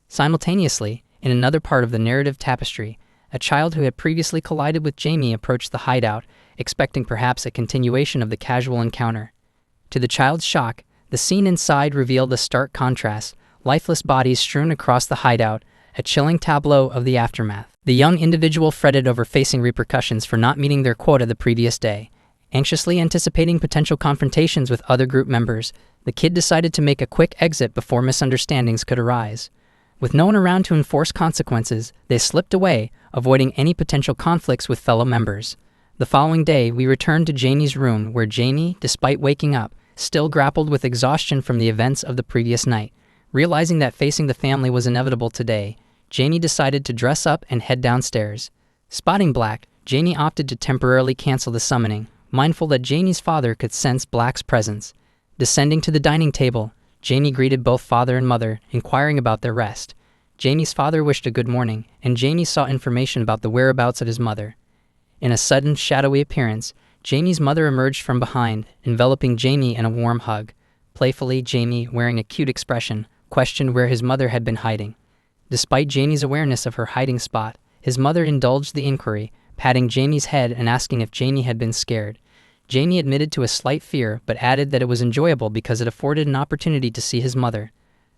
Simultaneously, in another part of the narrative tapestry, a child who had previously collided with Jaime approached the hideout, expecting perhaps a continuation of the casual encounter. To the child's shock, the scene inside revealed a stark contrast, lifeless bodies strewn across the hideout, a chilling tableau of the aftermath. The young individual fretted over facing repercussions for not meeting their quota the previous day. Anxiously anticipating potential confrontations with other group members, the kid decided to make a quick exit before misunderstandings could arise. With no one around to enforce consequences, they slipped away, avoiding any potential conflicts with fellow members. The following day, we returned to Jaime's room, where Jaime, despite waking up, still grappled with exhaustion from the events of the previous night. Realizing that facing the family was inevitable today, Jaime decided to dress up and head downstairs. Spotting Black, Jaime opted to temporarily cancel the summoning, mindful that Jaime's father could sense Black's presence. Descending to the dining table, Jaime greeted both father and mother, inquiring about their rest. Jaime's father wished a good morning, and Jaime sought information about the whereabouts of his mother. In a sudden, shadowy appearance, Jaime's mother emerged from behind, enveloping Jaime in a warm hug. Playfully, Jaime, wearing a cute expression, questioned where his mother had been hiding. Despite Jaime's awareness of her hiding spot, his mother indulged the inquiry, patting Jaime's head and asking if Jaime had been scared. Jaime admitted to a slight fear, but added that it was enjoyable because it afforded an opportunity to see his mother.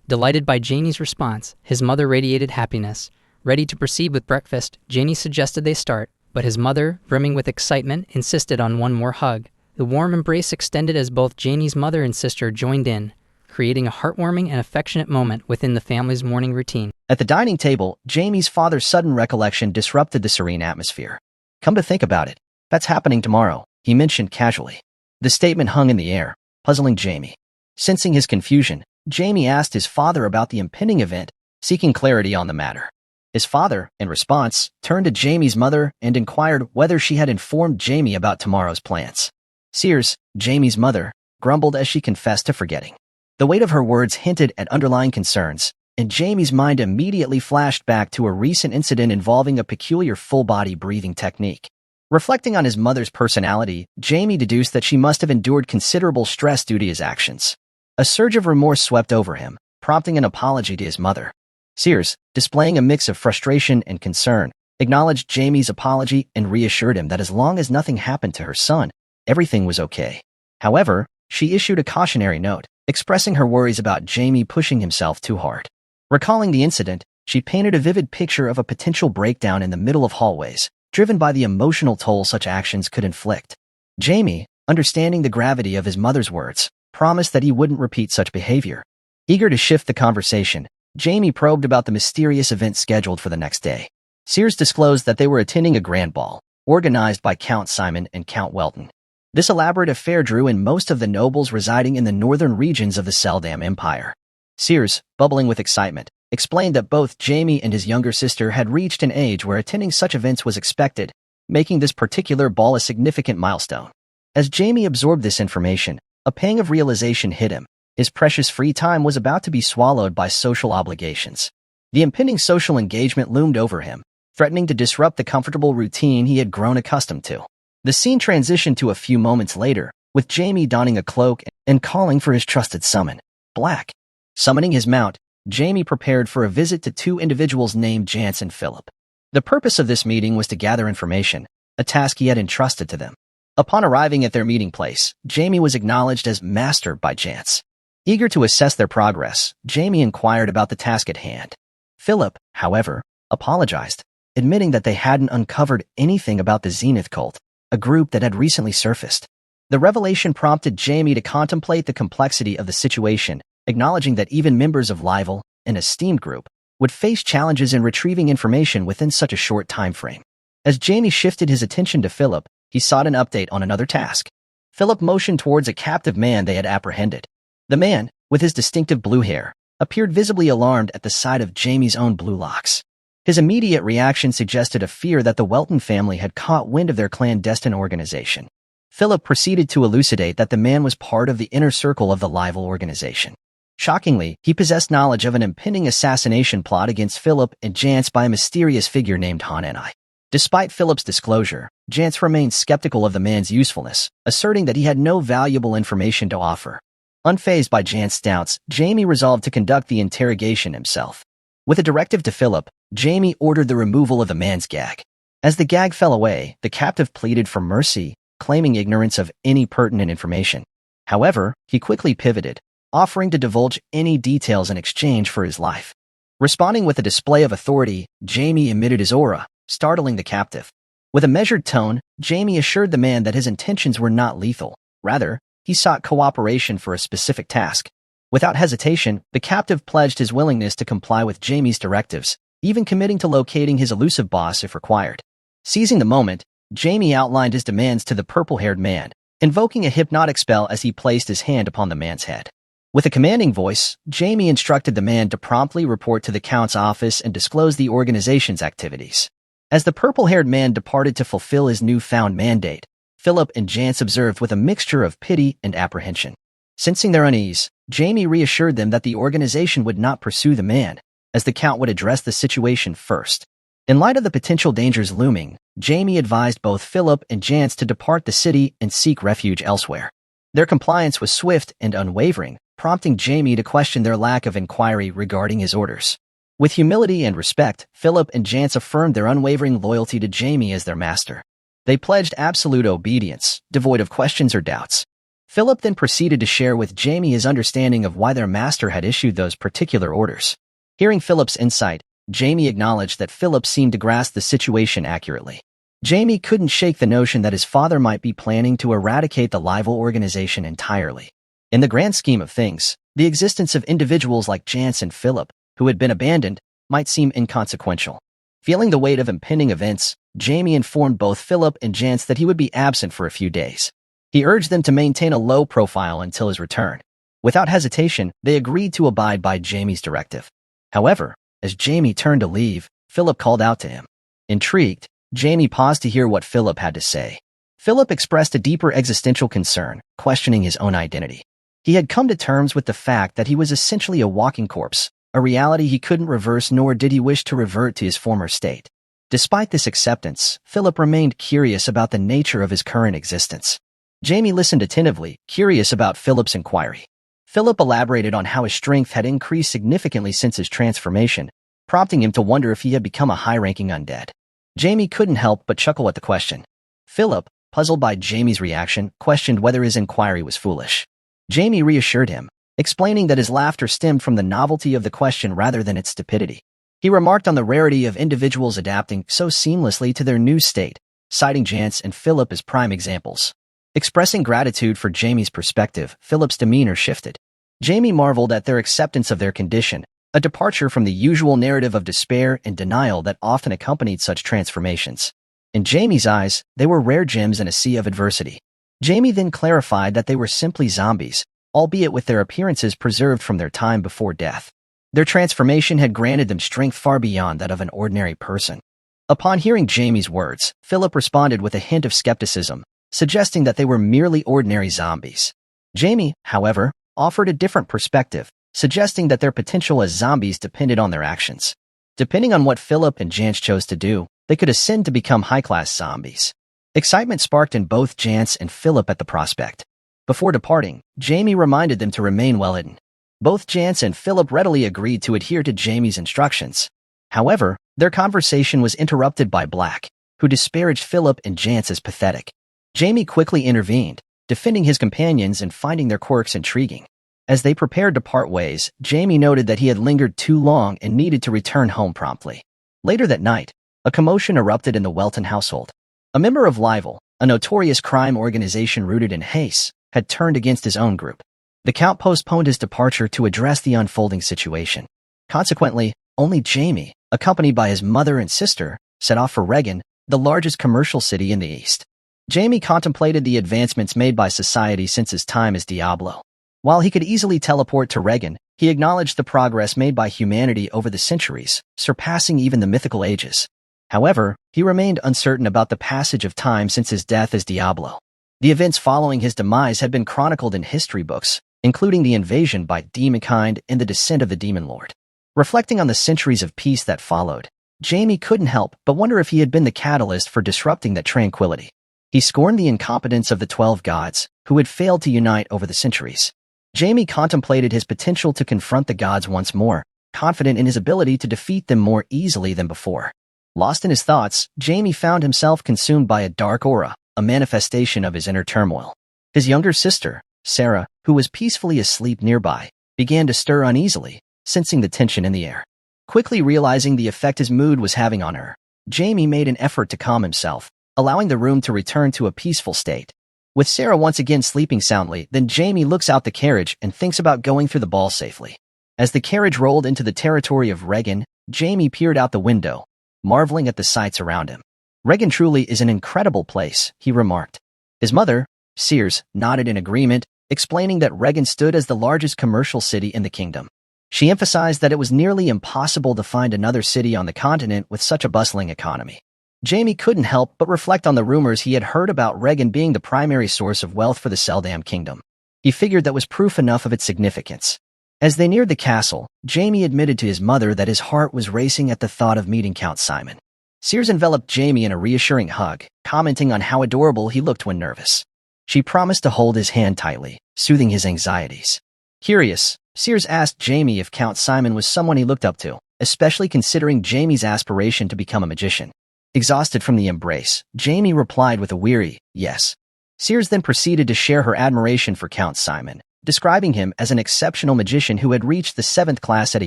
Delighted by Jaime's response, his mother radiated happiness. Ready to proceed with breakfast, Jaime suggested they start, but his mother, brimming with excitement, insisted on one more hug. The warm embrace extended as both Jaime's mother and sister joined in, creating a heartwarming and affectionate moment within the family's morning routine. At the dining table, Jaime's father's sudden recollection disrupted the serene atmosphere. "Come to think about it, that's happening tomorrow," he mentioned casually. The statement hung in the air, puzzling Jaime. Sensing his confusion, Jaime asked his father about the impending event, seeking clarity on the matter. His father, in response, turned to Jaime's mother and inquired whether she had informed Jaime about tomorrow's plans. Sears, Jaime's mother, grumbled as she confessed to forgetting. The weight of her words hinted at underlying concerns, and Jaime's mind immediately flashed back to a recent incident involving a peculiar full-body breathing technique. Reflecting on his mother's personality, Jaime deduced that she must have endured considerable stress due to his actions. A surge of remorse swept over him, prompting an apology to his mother. Sears, displaying a mix of frustration and concern, acknowledged Jaime's apology and reassured him that as long as nothing happened to her son, everything was okay. However, she issued a cautionary note, expressing her worries about Jaime pushing himself too hard. Recalling the incident, she painted a vivid picture of a potential breakdown in the middle of hallways, driven by the emotional toll such actions could inflict. Jaime, understanding the gravity of his mother's words, promised that he wouldn't repeat such behavior. Eager to shift the conversation, Jaime probed about the mysterious event scheduled for the next day. Sears disclosed that they were attending a grand ball, organized by Count Simon and Count Welton. This elaborate affair drew in most of the nobles residing in the northern regions of the Seldam Empire. Sears, bubbling with excitement, explained that both Jaime and his younger sister had reached an age where attending such events was expected, making this particular ball a significant milestone. As Jaime absorbed this information, A pang of realization hit him. His precious free time was about to be swallowed by social obligations. The impending social engagement loomed over him, threatening to disrupt the comfortable routine he had grown accustomed to. The scene transitioned to a few moments later, with Jamie donning a cloak and calling for his trusted summon, Black. Summoning his mount, Jamie prepared for a visit to two individuals named Jance and Philip. The purpose of this meeting was to gather information, a task he had entrusted to them. Upon arriving at their meeting place, Jamie was acknowledged as Master by Jance. Eager to assess their progress, Jamie inquired about the task at hand. Philip, however, apologized, admitting that they hadn't uncovered anything about the Zenith cult, a group that had recently surfaced. The revelation prompted Jamie to contemplate the complexity of the situation, acknowledging that even members of Livel, an esteemed group, would face challenges in retrieving information within such a short time frame. As Jamie shifted his attention to Philip, he sought an update on another task. Philip motioned towards a captive man they had apprehended. The man, with his distinctive blue hair, appeared visibly alarmed at the sight of Jamie's own blue locks. His immediate reaction suggested a fear that the Welton family had caught wind of their clandestine organization. Philip proceeded to elucidate that the man was part of the inner circle of the Livel organization. Shockingly, he possessed knowledge of an impending assassination plot against Philip and Jance by a mysterious figure named Hanenai. Despite Philip's disclosure, Jance remained skeptical of the man's usefulness, asserting that he had no valuable information to offer. Unfazed by Jance's doubts, Jamie resolved to conduct the interrogation himself. With a directive to Philip, Jamie ordered the removal of the man's gag. As the gag fell away, the captive pleaded for mercy, claiming ignorance of any pertinent information. However, he quickly pivoted, offering to divulge any details in exchange for his life. Responding with a display of authority, Jamie emitted his aura, startling the captive. With a measured tone, Jamie assured the man that his intentions were not lethal. Rather, he sought cooperation for a specific task. Without hesitation, the captive pledged his willingness to comply with Jamie's directives, even committing to locating his elusive boss if required. Seizing the moment, Jamie outlined his demands to the purple-haired man, invoking a hypnotic spell as he placed his hand upon the man's head. With a commanding voice, Jamie instructed the man to promptly report to the Count's office and disclose the organization's activities. As the purple-haired man departed to fulfill his newfound mandate, Philip and Jance observed with a mixture of pity and apprehension. Sensing their unease, Jamie reassured them that the organization would not pursue the man, as the Count would address the situation first. In light of the potential dangers looming, Jamie advised both Philip and Jance to depart the city and seek refuge elsewhere. Their compliance was swift and unwavering, prompting Jamie to question their lack of inquiry regarding his orders. With humility and respect, Philip and Jance affirmed their unwavering loyalty to Jamie as their master. They pledged absolute obedience, devoid of questions or doubts. Philip then proceeded to share with Jamie his understanding of why their master had issued those particular orders. Hearing Philip's insight, Jamie acknowledged that Philip seemed to grasp the situation accurately. Jamie couldn't shake the notion that his father might be planning to eradicate the Livel organization entirely. In the grand scheme of things, the existence of individuals like Jance and Philip, who had been abandoned, might seem inconsequential. Feeling the weight of impending events, Jamie informed both Philip and Jance that he would be absent for a few days. He urged them to maintain a low profile until his return. Without hesitation, they agreed to abide by Jamie's directive. However, as Jamie turned to leave, Philip called out to him. Intrigued, Jamie paused to hear what Philip had to say. Philip expressed a deeper existential concern, questioning his own identity. He had come to terms with the fact that he was essentially a walking corpse, a reality he couldn't reverse, nor did he wish to revert to his former state. Despite this acceptance, Philip remained curious about the nature of his current existence. Jamie listened attentively, curious about Philip's inquiry. Philip elaborated on how his strength had increased significantly since his transformation, prompting him to wonder if he had become a high-ranking undead. Jamie couldn't help but chuckle at the question. Philip, puzzled by Jamie's reaction, questioned whether his inquiry was foolish. Jamie reassured him, explaining that his laughter stemmed from the novelty of the question rather than its stupidity. He remarked on the rarity of individuals adapting so seamlessly to their new state, citing Jance and Philip as prime examples. Expressing gratitude for Jamie's perspective, Philip's demeanor shifted. Jamie marveled at their acceptance of their condition, a departure from the usual narrative of despair and denial that often accompanied such transformations. In Jamie's eyes, they were rare gems in a sea of adversity. Jamie then clarified that they were simply zombies, albeit with their appearances preserved from their time before death. Their transformation had granted them strength far beyond that of an ordinary person. Upon hearing Jamie's words, Philip responded with a hint of skepticism, suggesting that they were merely ordinary zombies. Jamie, however, offered a different perspective, suggesting that their potential as zombies depended on their actions. Depending on what Philip and Jance chose to do, they could ascend to become high-class zombies. Excitement sparked in both Jance and Philip at the prospect. Before departing, Jamie reminded them to remain well hidden. Both Jance and Philip readily agreed to adhere to Jamie's instructions. However, their conversation was interrupted by Black, who disparaged Philip and Jance as pathetic. Jamie quickly intervened, defending his companions and finding their quirks intriguing. As they prepared to part ways, Jamie noted that he had lingered too long and needed to return home promptly. Later that night, a commotion erupted in the Welton household. A member of Livel, a notorious crime organization rooted in Hace, had turned against his own group. The Count postponed his departure to address the unfolding situation. Consequently, only Jamie, accompanied by his mother and sister, set off for Regan, the largest commercial city in the East. Jamie contemplated the advancements made by society since his time as Diablo. While he could easily teleport to Regan, he acknowledged the progress made by humanity over the centuries, surpassing even the mythical ages. However, he remained uncertain about the passage of time since his death as Diablo. The events following his demise had been chronicled in history books, including the invasion by demonkind and the descent of the Demon Lord. Reflecting on the centuries of peace that followed, Jamie couldn't help but wonder if he had been the catalyst for disrupting that tranquility. He scorned the incompetence of the 12 gods, who had failed to unite over the centuries. Jamie contemplated his potential to confront the gods once more, confident in his ability to defeat them more easily than before. Lost in his thoughts, Jamie found himself consumed by a dark aura, a manifestation of his inner turmoil. His younger sister, Sarah, who was peacefully asleep nearby, began to stir uneasily, sensing the tension in the air. Quickly realizing the effect his mood was having on her, Jamie made an effort to calm himself, allowing the room to return to a peaceful state. With Sarah once again sleeping soundly, then Jamie looks out the carriage and thinks about going through the ball safely. As the carriage rolled into the territory of Regan, Jamie peered out the window, marveling at the sights around him. Regan truly is an incredible place, he remarked. His mother, Sears, nodded in agreement, explaining that Regan stood as the largest commercial city in the kingdom. She emphasized that it was nearly impossible to find another city on the continent with such a bustling economy. Jamie couldn't help but reflect on the rumors he had heard about Regan being the primary source of wealth for the Seldam kingdom. He figured that was proof enough of its significance. As they neared the castle, Jamie admitted to his mother that his heart was racing at the thought of meeting Count Simon. Sears enveloped Jamie in a reassuring hug, commenting on how adorable he looked when nervous. She promised to hold his hand tightly, soothing his anxieties. Curious, Sears asked Jamie if Count Simon was someone he looked up to, especially considering Jamie's aspiration to become a magician. Exhausted from the embrace, Jamie replied with a weary yes. Sears then proceeded to share her admiration for Count Simon, describing him as an exceptional magician who had reached the 7th class at a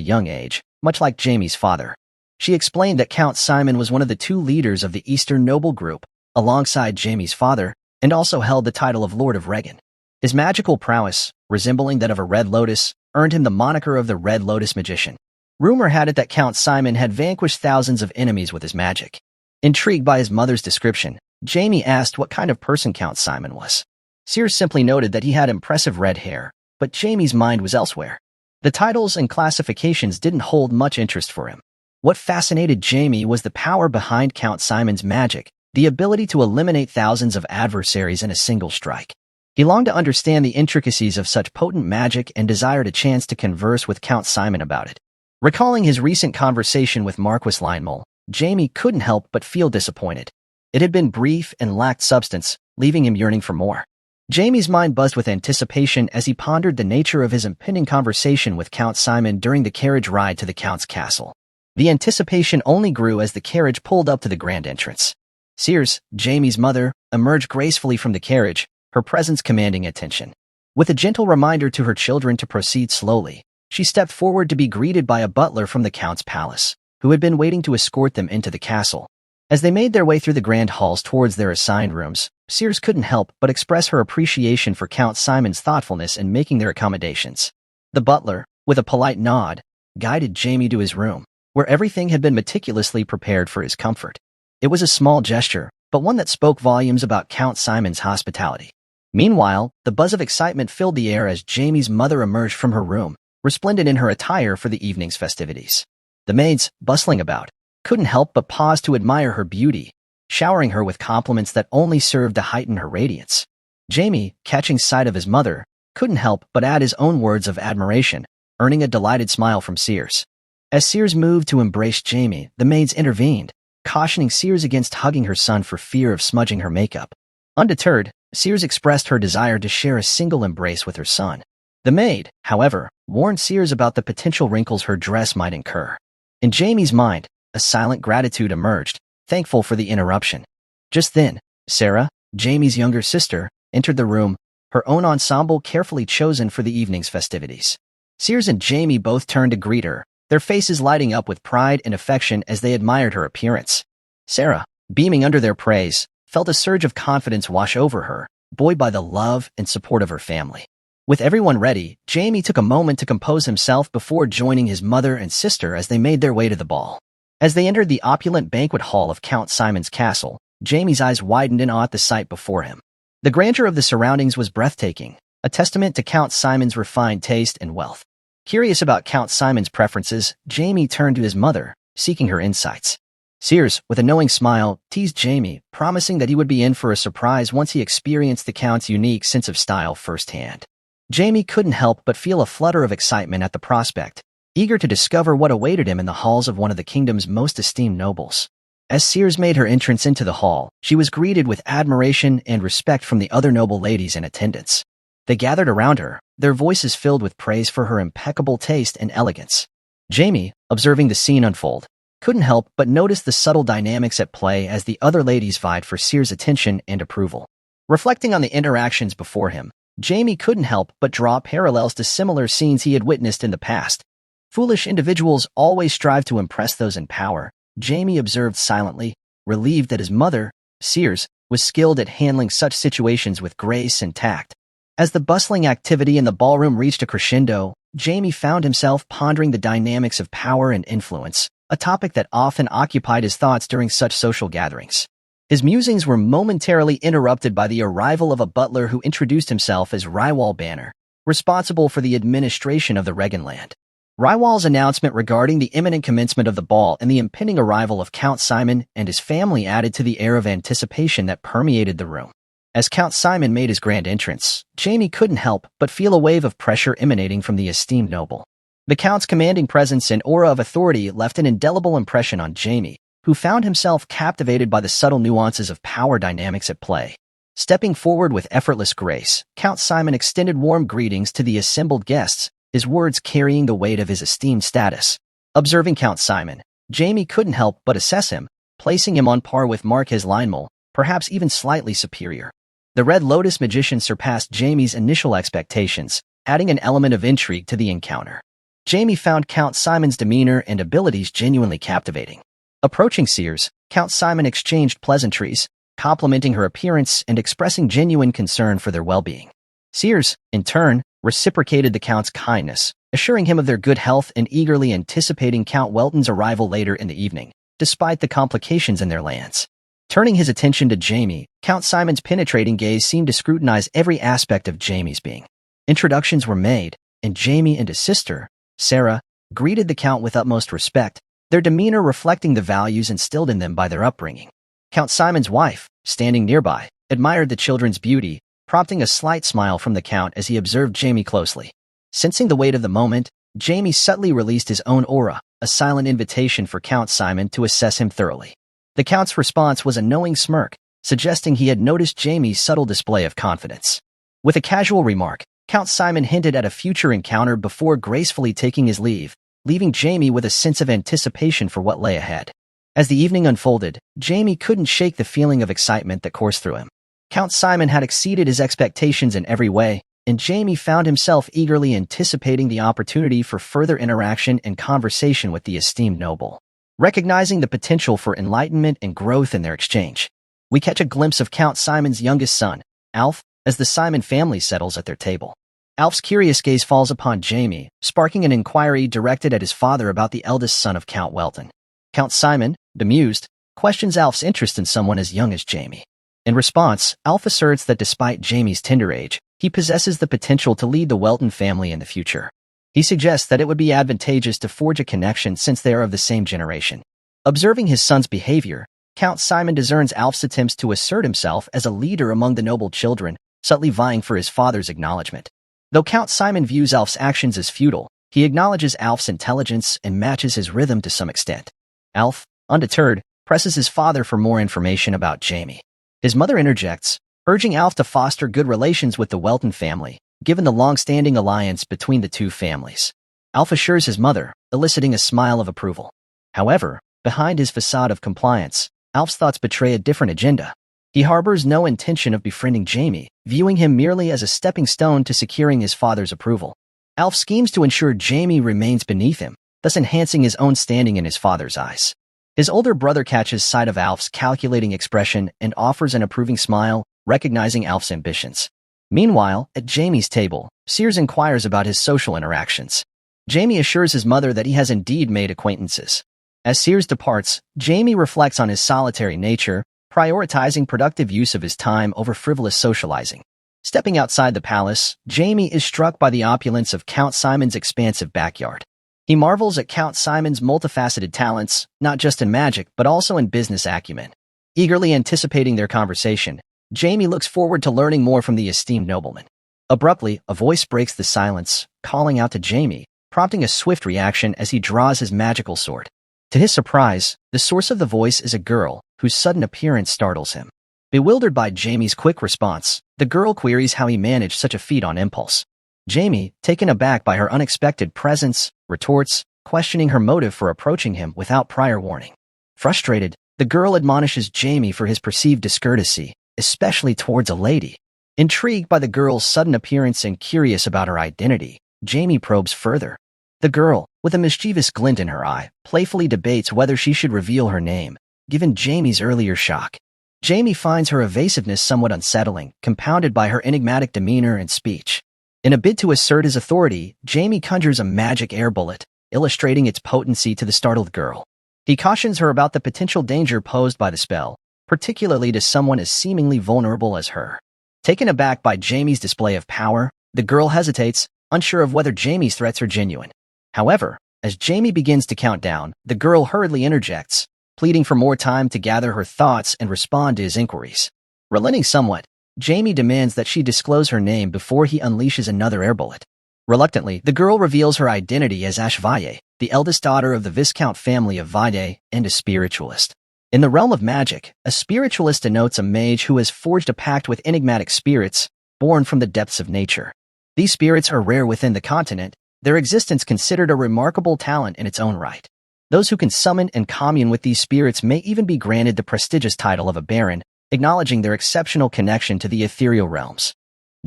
young age, much like Jamie's father. She explained that Count Simon was one of the 2 leaders of the Eastern Noble Group, alongside Jamie's father, and also held the title of Lord of Regan. His magical prowess, resembling that of a Red Lotus, earned him the moniker of the Red Lotus Magician. Rumor had it that Count Simon had vanquished thousands of enemies with his magic. Intrigued by his mother's description, Jamie asked what kind of person Count Simon was. Sears simply noted that he had impressive red hair, but Jamie's mind was elsewhere. The titles and classifications didn't hold much interest for him. What fascinated Jamie was the power behind Count Simon's magic, the ability to eliminate thousands of adversaries in a single strike. He longed to understand the intricacies of such potent magic and desired a chance to converse with Count Simon about it. Recalling his recent conversation with Marquis Lionel, Jamie couldn't help but feel disappointed. It had been brief and lacked substance, leaving him yearning for more. Jamie's mind buzzed with anticipation as he pondered the nature of his impending conversation with Count Simon during the carriage ride to the Count's castle. The anticipation only grew as the carriage pulled up to the grand entrance. Sears, Jamie's mother, emerged gracefully from the carriage, her presence commanding attention. With a gentle reminder to her children to proceed slowly, she stepped forward to be greeted by a butler from the Count's palace, who had been waiting to escort them into the castle. As they made their way through the grand halls towards their assigned rooms, Sears couldn't help but express her appreciation for Count Simon's thoughtfulness in making their accommodations. The butler, with a polite nod, guided Jamie to his room, where everything had been meticulously prepared for his comfort. It was a small gesture, but one that spoke volumes about Count Simon's hospitality. Meanwhile, the buzz of excitement filled the air as Jamie's mother emerged from her room, resplendent in her attire for the evening's festivities. The maids, bustling about, couldn't help but pause to admire her beauty, showering her with compliments that only served to heighten her radiance. Jamie, catching sight of his mother, couldn't help but add his own words of admiration, earning a delighted smile from Sears. As Sears moved to embrace Jamie, the maids intervened, cautioning Sears against hugging her son for fear of smudging her makeup. Undeterred, Sears expressed her desire to share a single embrace with her son. The maid, however, warned Sears about the potential wrinkles her dress might incur. In Jamie's mind, a silent gratitude emerged, thankful for the interruption. Just then, Sarah, Jamie's younger sister, entered the room, her own ensemble carefully chosen for the evening's festivities. Sears and Jamie both turned to greet her, their faces lighting up with pride and affection as they admired her appearance. Sarah, beaming under their praise, felt a surge of confidence wash over her, buoyed by the love and support of her family. With everyone ready, Jamie took a moment to compose himself before joining his mother and sister as they made their way to the ball. As they entered the opulent banquet hall of Count Simon's castle, Jamie's eyes widened in awe at the sight before him. The grandeur of the surroundings was breathtaking, a testament to Count Simon's refined taste and wealth. Curious about Count Simon's preferences, Jamie turned to his mother, seeking her insights. Sears, with a knowing smile, teased Jamie, promising that he would be in for a surprise once he experienced the Count's unique sense of style firsthand. Jamie couldn't help but feel a flutter of excitement at the prospect, eager to discover what awaited him in the halls of one of the kingdom's most esteemed nobles. As Sears made her entrance into the hall, she was greeted with admiration and respect from the other noble ladies in attendance. They gathered around her, their voices filled with praise for her impeccable taste and elegance. Jamie, observing the scene unfold, couldn't help but notice the subtle dynamics at play as the other ladies vied for Sears' attention and approval. Reflecting on the interactions before him, Jamie couldn't help but draw parallels to similar scenes he had witnessed in the past. Foolish individuals always strive to impress those in power, Jamie observed silently, relieved that his mother, Sears, was skilled at handling such situations with grace and tact. As the bustling activity in the ballroom reached a crescendo, Jamie found himself pondering the dynamics of power and influence, a topic that often occupied his thoughts during such social gatherings. His musings were momentarily interrupted by the arrival of a butler who introduced himself as Rywal Banner, responsible for the administration of the Regenland. Rywal's announcement regarding the imminent commencement of the ball and the impending arrival of Count Simon and his family added to the air of anticipation that permeated the room. As Count Simon made his grand entrance, Jamie couldn't help but feel a wave of pressure emanating from the esteemed noble. The Count's commanding presence and aura of authority left an indelible impression on Jamie, who found himself captivated by the subtle nuances of power dynamics at play. Stepping forward with effortless grace, Count Simon extended warm greetings to the assembled guests, his words carrying the weight of his esteemed status. Observing Count Simon, Jamie couldn't help but assess him, placing him on par with Marquez Lionel, perhaps even slightly superior. The Red Lotus magician surpassed Jamie's initial expectations, adding an element of intrigue to the encounter. Jamie found Count Simon's demeanor and abilities genuinely captivating. Approaching Sears, Count Simon exchanged pleasantries, complimenting her appearance and expressing genuine concern for their well-being. Sears, in turn, reciprocated the Count's kindness, assuring him of their good health and eagerly anticipating Count Welton's arrival later in the evening, despite the complications in their lands. Turning his attention to Jamie, Count Simon's penetrating gaze seemed to scrutinize every aspect of Jamie's being. Introductions were made, and Jamie and his sister, Sarah, greeted the Count with utmost respect, their demeanor reflecting the values instilled in them by their upbringing. Count Simon's wife, standing nearby, admired the children's beauty, prompting a slight smile from the Count as he observed Jamie closely. Sensing the weight of the moment, Jamie subtly released his own aura, a silent invitation for Count Simon to assess him thoroughly. The Count's response was a knowing smirk, suggesting he had noticed Jamie's subtle display of confidence. With a casual remark, Count Simon hinted at a future encounter before gracefully taking his leave, leaving Jamie with a sense of anticipation for what lay ahead. As the evening unfolded, Jamie couldn't shake the feeling of excitement that coursed through him. Count Simon had exceeded his expectations in every way, and Jamie found himself eagerly anticipating the opportunity for further interaction and conversation with the esteemed noble. Recognizing the potential for enlightenment and growth in their exchange, we catch a glimpse of Count Simon's youngest son, Alf, as the Simon family settles at their table. Alf's curious gaze falls upon Jamie, sparking an inquiry directed at his father about the eldest son of Count Welton. Count Simon, bemused, questions Alf's interest in someone as young as Jamie. In response, Alf asserts that despite Jamie's tender age, he possesses the potential to lead the Welton family in the future. He suggests that it would be advantageous to forge a connection since they are of the same generation. Observing his son's behavior, Count Simon discerns Alf's attempts to assert himself as a leader among the noble children, subtly vying for his father's acknowledgement. Though Count Simon views Alf's actions as futile, he acknowledges Alf's intelligence and matches his rhythm to some extent. Alf, undeterred, presses his father for more information about Jamie. His mother interjects, urging Alf to foster good relations with the Welton family, given the long-standing alliance between the two families. Alf assures his mother, eliciting a smile of approval. However, behind his facade of compliance, Alf's thoughts betray a different agenda. He harbors no intention of befriending Jamie, viewing him merely as a stepping stone to securing his father's approval. Alf schemes to ensure Jamie remains beneath him, thus enhancing his own standing in his father's eyes. His older brother catches sight of Alf's calculating expression and offers an approving smile, recognizing Alf's ambitions. Meanwhile, at Jamie's table, Sears inquires about his social interactions. Jamie assures his mother that he has indeed made acquaintances. As Sears departs, Jamie reflects on his solitary nature, prioritizing productive use of his time over frivolous socializing. Stepping outside the palace, Jamie is struck by the opulence of Count Simon's expansive backyard. He marvels at Count Simon's multifaceted talents, not just in magic but also in business acumen. Eagerly anticipating their conversation, Jamie looks forward to learning more from the esteemed nobleman. Abruptly, a voice breaks the silence, calling out to Jamie, prompting a swift reaction as he draws his magical sword. To his surprise, the source of the voice is a girl, whose sudden appearance startles him. Bewildered by Jamie's quick response, the girl queries how he managed such a feat on impulse. Jamie, taken aback by her unexpected presence, retorts, questioning her motive for approaching him without prior warning. Frustrated, the girl admonishes Jamie for his perceived discourtesy, especially towards a lady. Intrigued by the girl's sudden appearance and curious about her identity, Jamie probes further. The girl, with a mischievous glint in her eye, playfully debates whether she should reveal her name, given Jamie's earlier shock. Jamie finds her evasiveness somewhat unsettling, compounded by her enigmatic demeanor and speech. In a bid to assert his authority, Jamie conjures a magic air bullet, illustrating its potency to the startled girl. He cautions her about the potential danger posed by the spell, particularly to someone as seemingly vulnerable as her. Taken aback by Jamie's display of power, the girl hesitates, unsure of whether Jamie's threats are genuine. However, as Jamie begins to count down, the girl hurriedly interjects, pleading for more time to gather her thoughts and respond to his inquiries. Relenting somewhat, Jamie demands that she disclose her name before he unleashes another air bullet. Reluctantly, the girl reveals her identity as Ash Valle, the eldest daughter of the Viscount family of Valle and a spiritualist. In the realm of magic, a spiritualist denotes a mage who has forged a pact with enigmatic spirits, born from the depths of nature. These spirits are rare within the continent, their existence considered a remarkable talent in its own right. Those who can summon and commune with these spirits may even be granted the prestigious title of a baron, acknowledging their exceptional connection to the ethereal realms.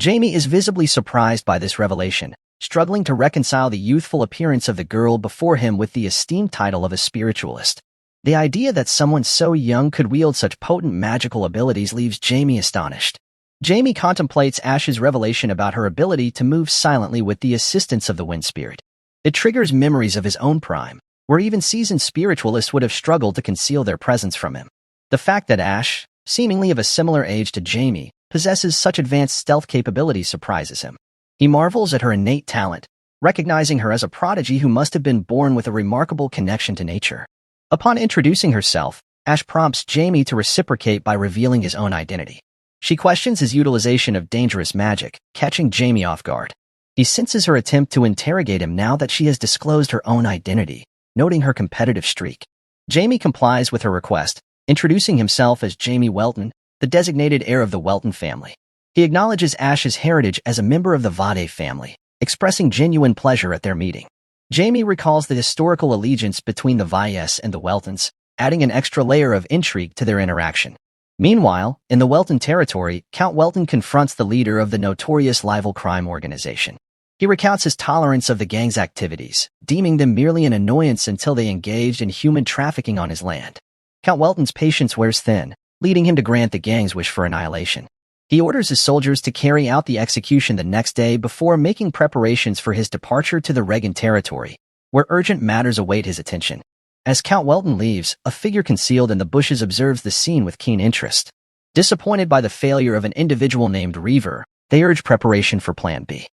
Jamie is visibly surprised by this revelation, struggling to reconcile the youthful appearance of the girl before him with the esteemed title of a spiritualist. The idea that someone so young could wield such potent magical abilities leaves Jamie astonished. Jamie contemplates Ash's revelation about her ability to move silently with the assistance of the wind spirit. It triggers memories of his own prime, where even seasoned spiritualists would have struggled to conceal their presence from him. The fact that Ash, seemingly of a similar age to Jamie, possesses such advanced stealth capabilities surprises him. He marvels at her innate talent, recognizing her as a prodigy who must have been born with a remarkable connection to nature. Upon introducing herself, Ash prompts Jamie to reciprocate by revealing his own identity. She questions his utilization of dangerous magic, catching Jamie off guard. He senses her attempt to interrogate him now that she has disclosed her own identity, noting her competitive streak. Jamie complies with her request, introducing himself as Jamie Welton, the designated heir of the Welton family. He acknowledges Ash's heritage as a member of the Vade family, expressing genuine pleasure at their meeting. Jamie recalls the historical allegiance between the Valles and the Weltons, adding an extra layer of intrigue to their interaction. Meanwhile, in the Welton territory, Count Welton confronts the leader of the notorious Lival crime organization. He recounts his tolerance of the gang's activities, deeming them merely an annoyance until they engaged in human trafficking on his land. Count Welton's patience wears thin, leading him to grant the gang's wish for annihilation. He orders his soldiers to carry out the execution the next day before making preparations for his departure to the Regan territory, where urgent matters await his attention. As Count Welton leaves, a figure concealed in the bushes observes the scene with keen interest. Disappointed by the failure of an individual named Reaver, they urge preparation for Plan B.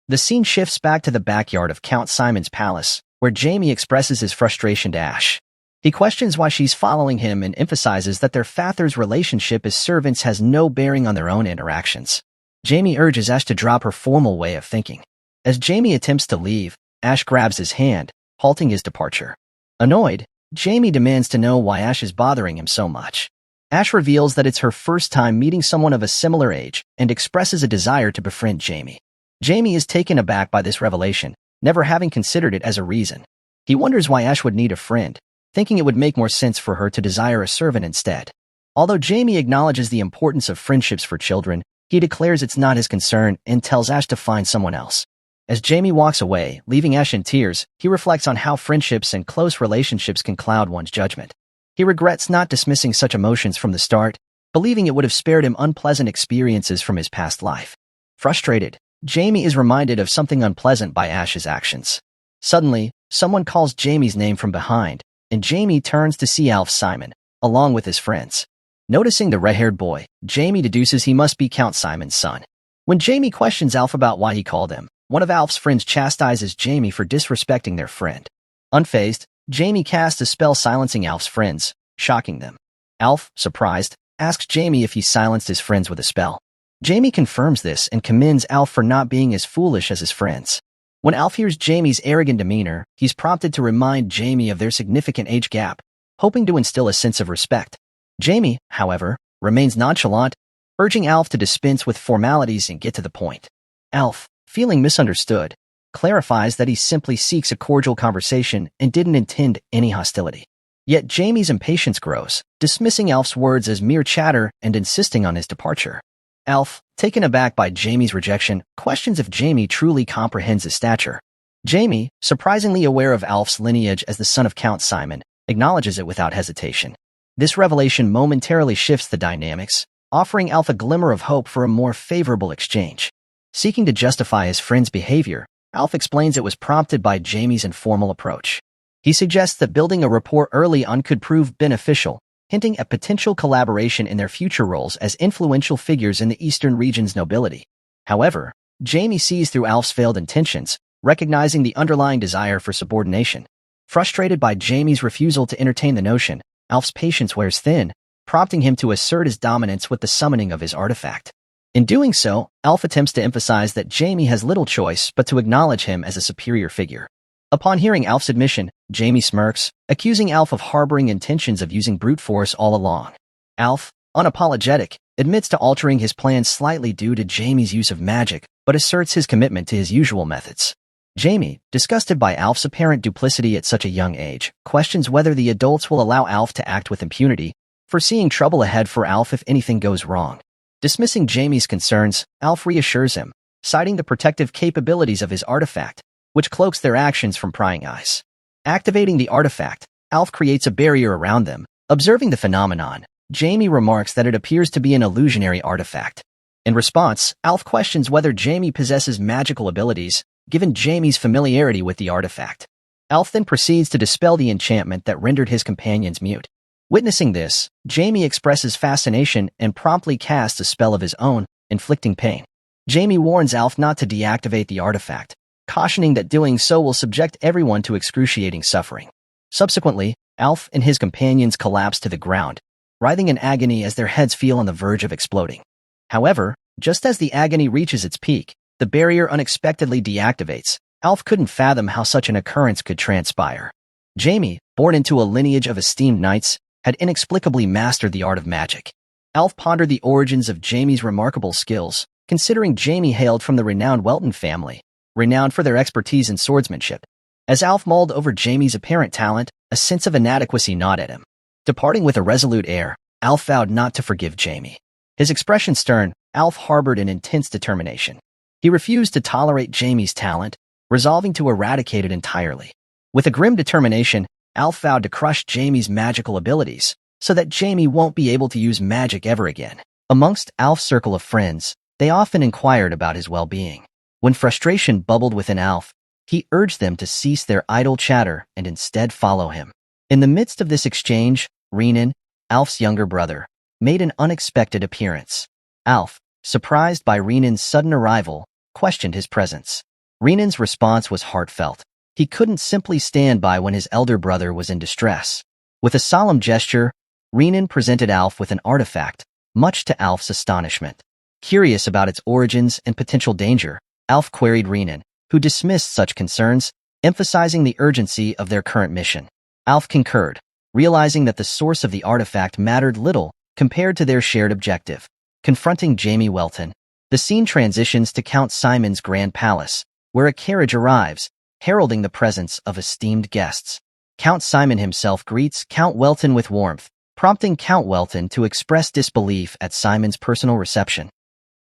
The scene shifts back to the backyard of Count Simon's palace, where Jamie expresses his frustration to Ash. He questions why she's following him and emphasizes that their father's relationship as servants has no bearing on their own interactions. Jamie urges Ash to drop her formal way of thinking. As Jamie attempts to leave, Ash grabs his hand, halting his departure. Annoyed, Jamie demands to know why Ash is bothering him so much. Ash reveals that it's her first time meeting someone of a similar age and expresses a desire to befriend Jamie. Jamie is taken aback by this revelation, never having considered it as a reason. He wonders why Ash would need a friend, thinking it would make more sense for her to desire a servant instead. Although Jamie acknowledges the importance of friendships for children, he declares it's not his concern and tells Ash to find someone else. As Jamie walks away, leaving Ash in tears, he reflects on how friendships and close relationships can cloud one's judgment. He regrets not dismissing such emotions from the start, believing it would have spared him unpleasant experiences from his past life. Frustrated, Jamie is reminded of something unpleasant by Ash's actions. Suddenly, someone calls Jamie's name from behind, and Jamie turns to see Alf Simon, along with his friends. Noticing the red-haired boy, Jamie deduces he must be Count Simon's son. When Jamie questions Alf about why he called him, one of Alf's friends chastises Jamie for disrespecting their friend. Unfazed, Jamie casts a spell silencing Alf's friends, shocking them. Alf, surprised, asks Jamie if he silenced his friends with a spell. Jamie confirms this and commends Alf for not being as foolish as his friends. When Alf hears Jamie's arrogant demeanor, he's prompted to remind Jamie of their significant age gap, hoping to instill a sense of respect. Jamie, however, remains nonchalant, urging Alf to dispense with formalities and get to the point. Alf, feeling misunderstood, clarifies that he simply seeks a cordial conversation and didn't intend any hostility. Yet Jamie's impatience grows, dismissing Alf's words as mere chatter and insisting on his departure. Alf, taken aback by Jamie's rejection, questions if Jamie truly comprehends his stature. Jamie, surprisingly aware of Alf's lineage as the son of Count Simon, acknowledges it without hesitation. This revelation momentarily shifts the dynamics, offering Alf a glimmer of hope for a more favorable exchange. Seeking to justify his friend's behavior, Alf explains it was prompted by Jamie's informal approach. He suggests that building a rapport early on could prove beneficial, hinting at potential collaboration in their future roles as influential figures in the eastern region's nobility. However, Jamie sees through Alf's veiled intentions, recognizing the underlying desire for subordination. Frustrated by Jamie's refusal to entertain the notion, Alf's patience wears thin, prompting him to assert his dominance with the summoning of his artifact. In doing so, Alf attempts to emphasize that Jamie has little choice but to acknowledge him as a superior figure. Upon hearing Alf's admission, Jamie smirks, accusing Alf of harboring intentions of using brute force all along. Alf, unapologetic, admits to altering his plans slightly due to Jamie's use of magic, but asserts his commitment to his usual methods. Jamie, disgusted by Alf's apparent duplicity at such a young age, questions whether the adults will allow Alf to act with impunity, foreseeing trouble ahead for Alf if anything goes wrong. Dismissing Jamie's concerns, Alf reassures him, citing the protective capabilities of his artifact, which cloaks their actions from prying eyes. Activating the artifact, Alf creates a barrier around them. Observing the phenomenon, Jamie remarks that it appears to be an illusionary artifact. In response, Alf questions whether Jamie possesses magical abilities, given Jamie's familiarity with the artifact. Alf then proceeds to dispel the enchantment that rendered his companions mute. Witnessing this, Jamie expresses fascination and promptly casts a spell of his own, inflicting pain. Jamie warns Alf not to deactivate the artifact, cautioning that doing so will subject everyone to excruciating suffering. Subsequently, Alf and his companions collapse to the ground, writhing in agony as their heads feel on the verge of exploding. However, just as the agony reaches its peak, the barrier unexpectedly deactivates. Alf couldn't fathom how such an occurrence could transpire. Jamie, born into a lineage of esteemed knights, had inexplicably mastered the art of magic. Alf pondered the origins of Jamie's remarkable skills, considering Jamie hailed from the renowned Welton family, renowned for their expertise in swordsmanship. As Alf mulled over Jamie's apparent talent, a sense of inadequacy gnawed at him. Departing with a resolute air, Alf vowed not to forgive Jamie. His expression stern, Alf harbored an intense determination. He refused to tolerate Jamie's talent, resolving to eradicate it entirely. With a grim determination, Alf vowed to crush Jamie's magical abilities, so that Jamie won't be able to use magic ever again. Amongst Alf's circle of friends, they often inquired about his well-being. When frustration bubbled within Alf, he urged them to cease their idle chatter and instead follow him. In the midst of this exchange, Renan, Alf's younger brother, made an unexpected appearance. Alf, surprised by Renan's sudden arrival, questioned his presence. Renan's response was heartfelt. He couldn't simply stand by when his elder brother was in distress. With a solemn gesture, Renan presented Alf with an artifact, much to Alf's astonishment. Curious about its origins and potential danger, Alf queried Renan, who dismissed such concerns, emphasizing the urgency of their current mission. Alf concurred, realizing that the source of the artifact mattered little compared to their shared objective, confronting Jamie Welton. The scene transitions to Count Simon's grand palace, where a carriage arrives, heralding the presence of esteemed guests. Count Simon himself greets Count Welton with warmth, prompting Count Welton to express disbelief at Simon's personal reception.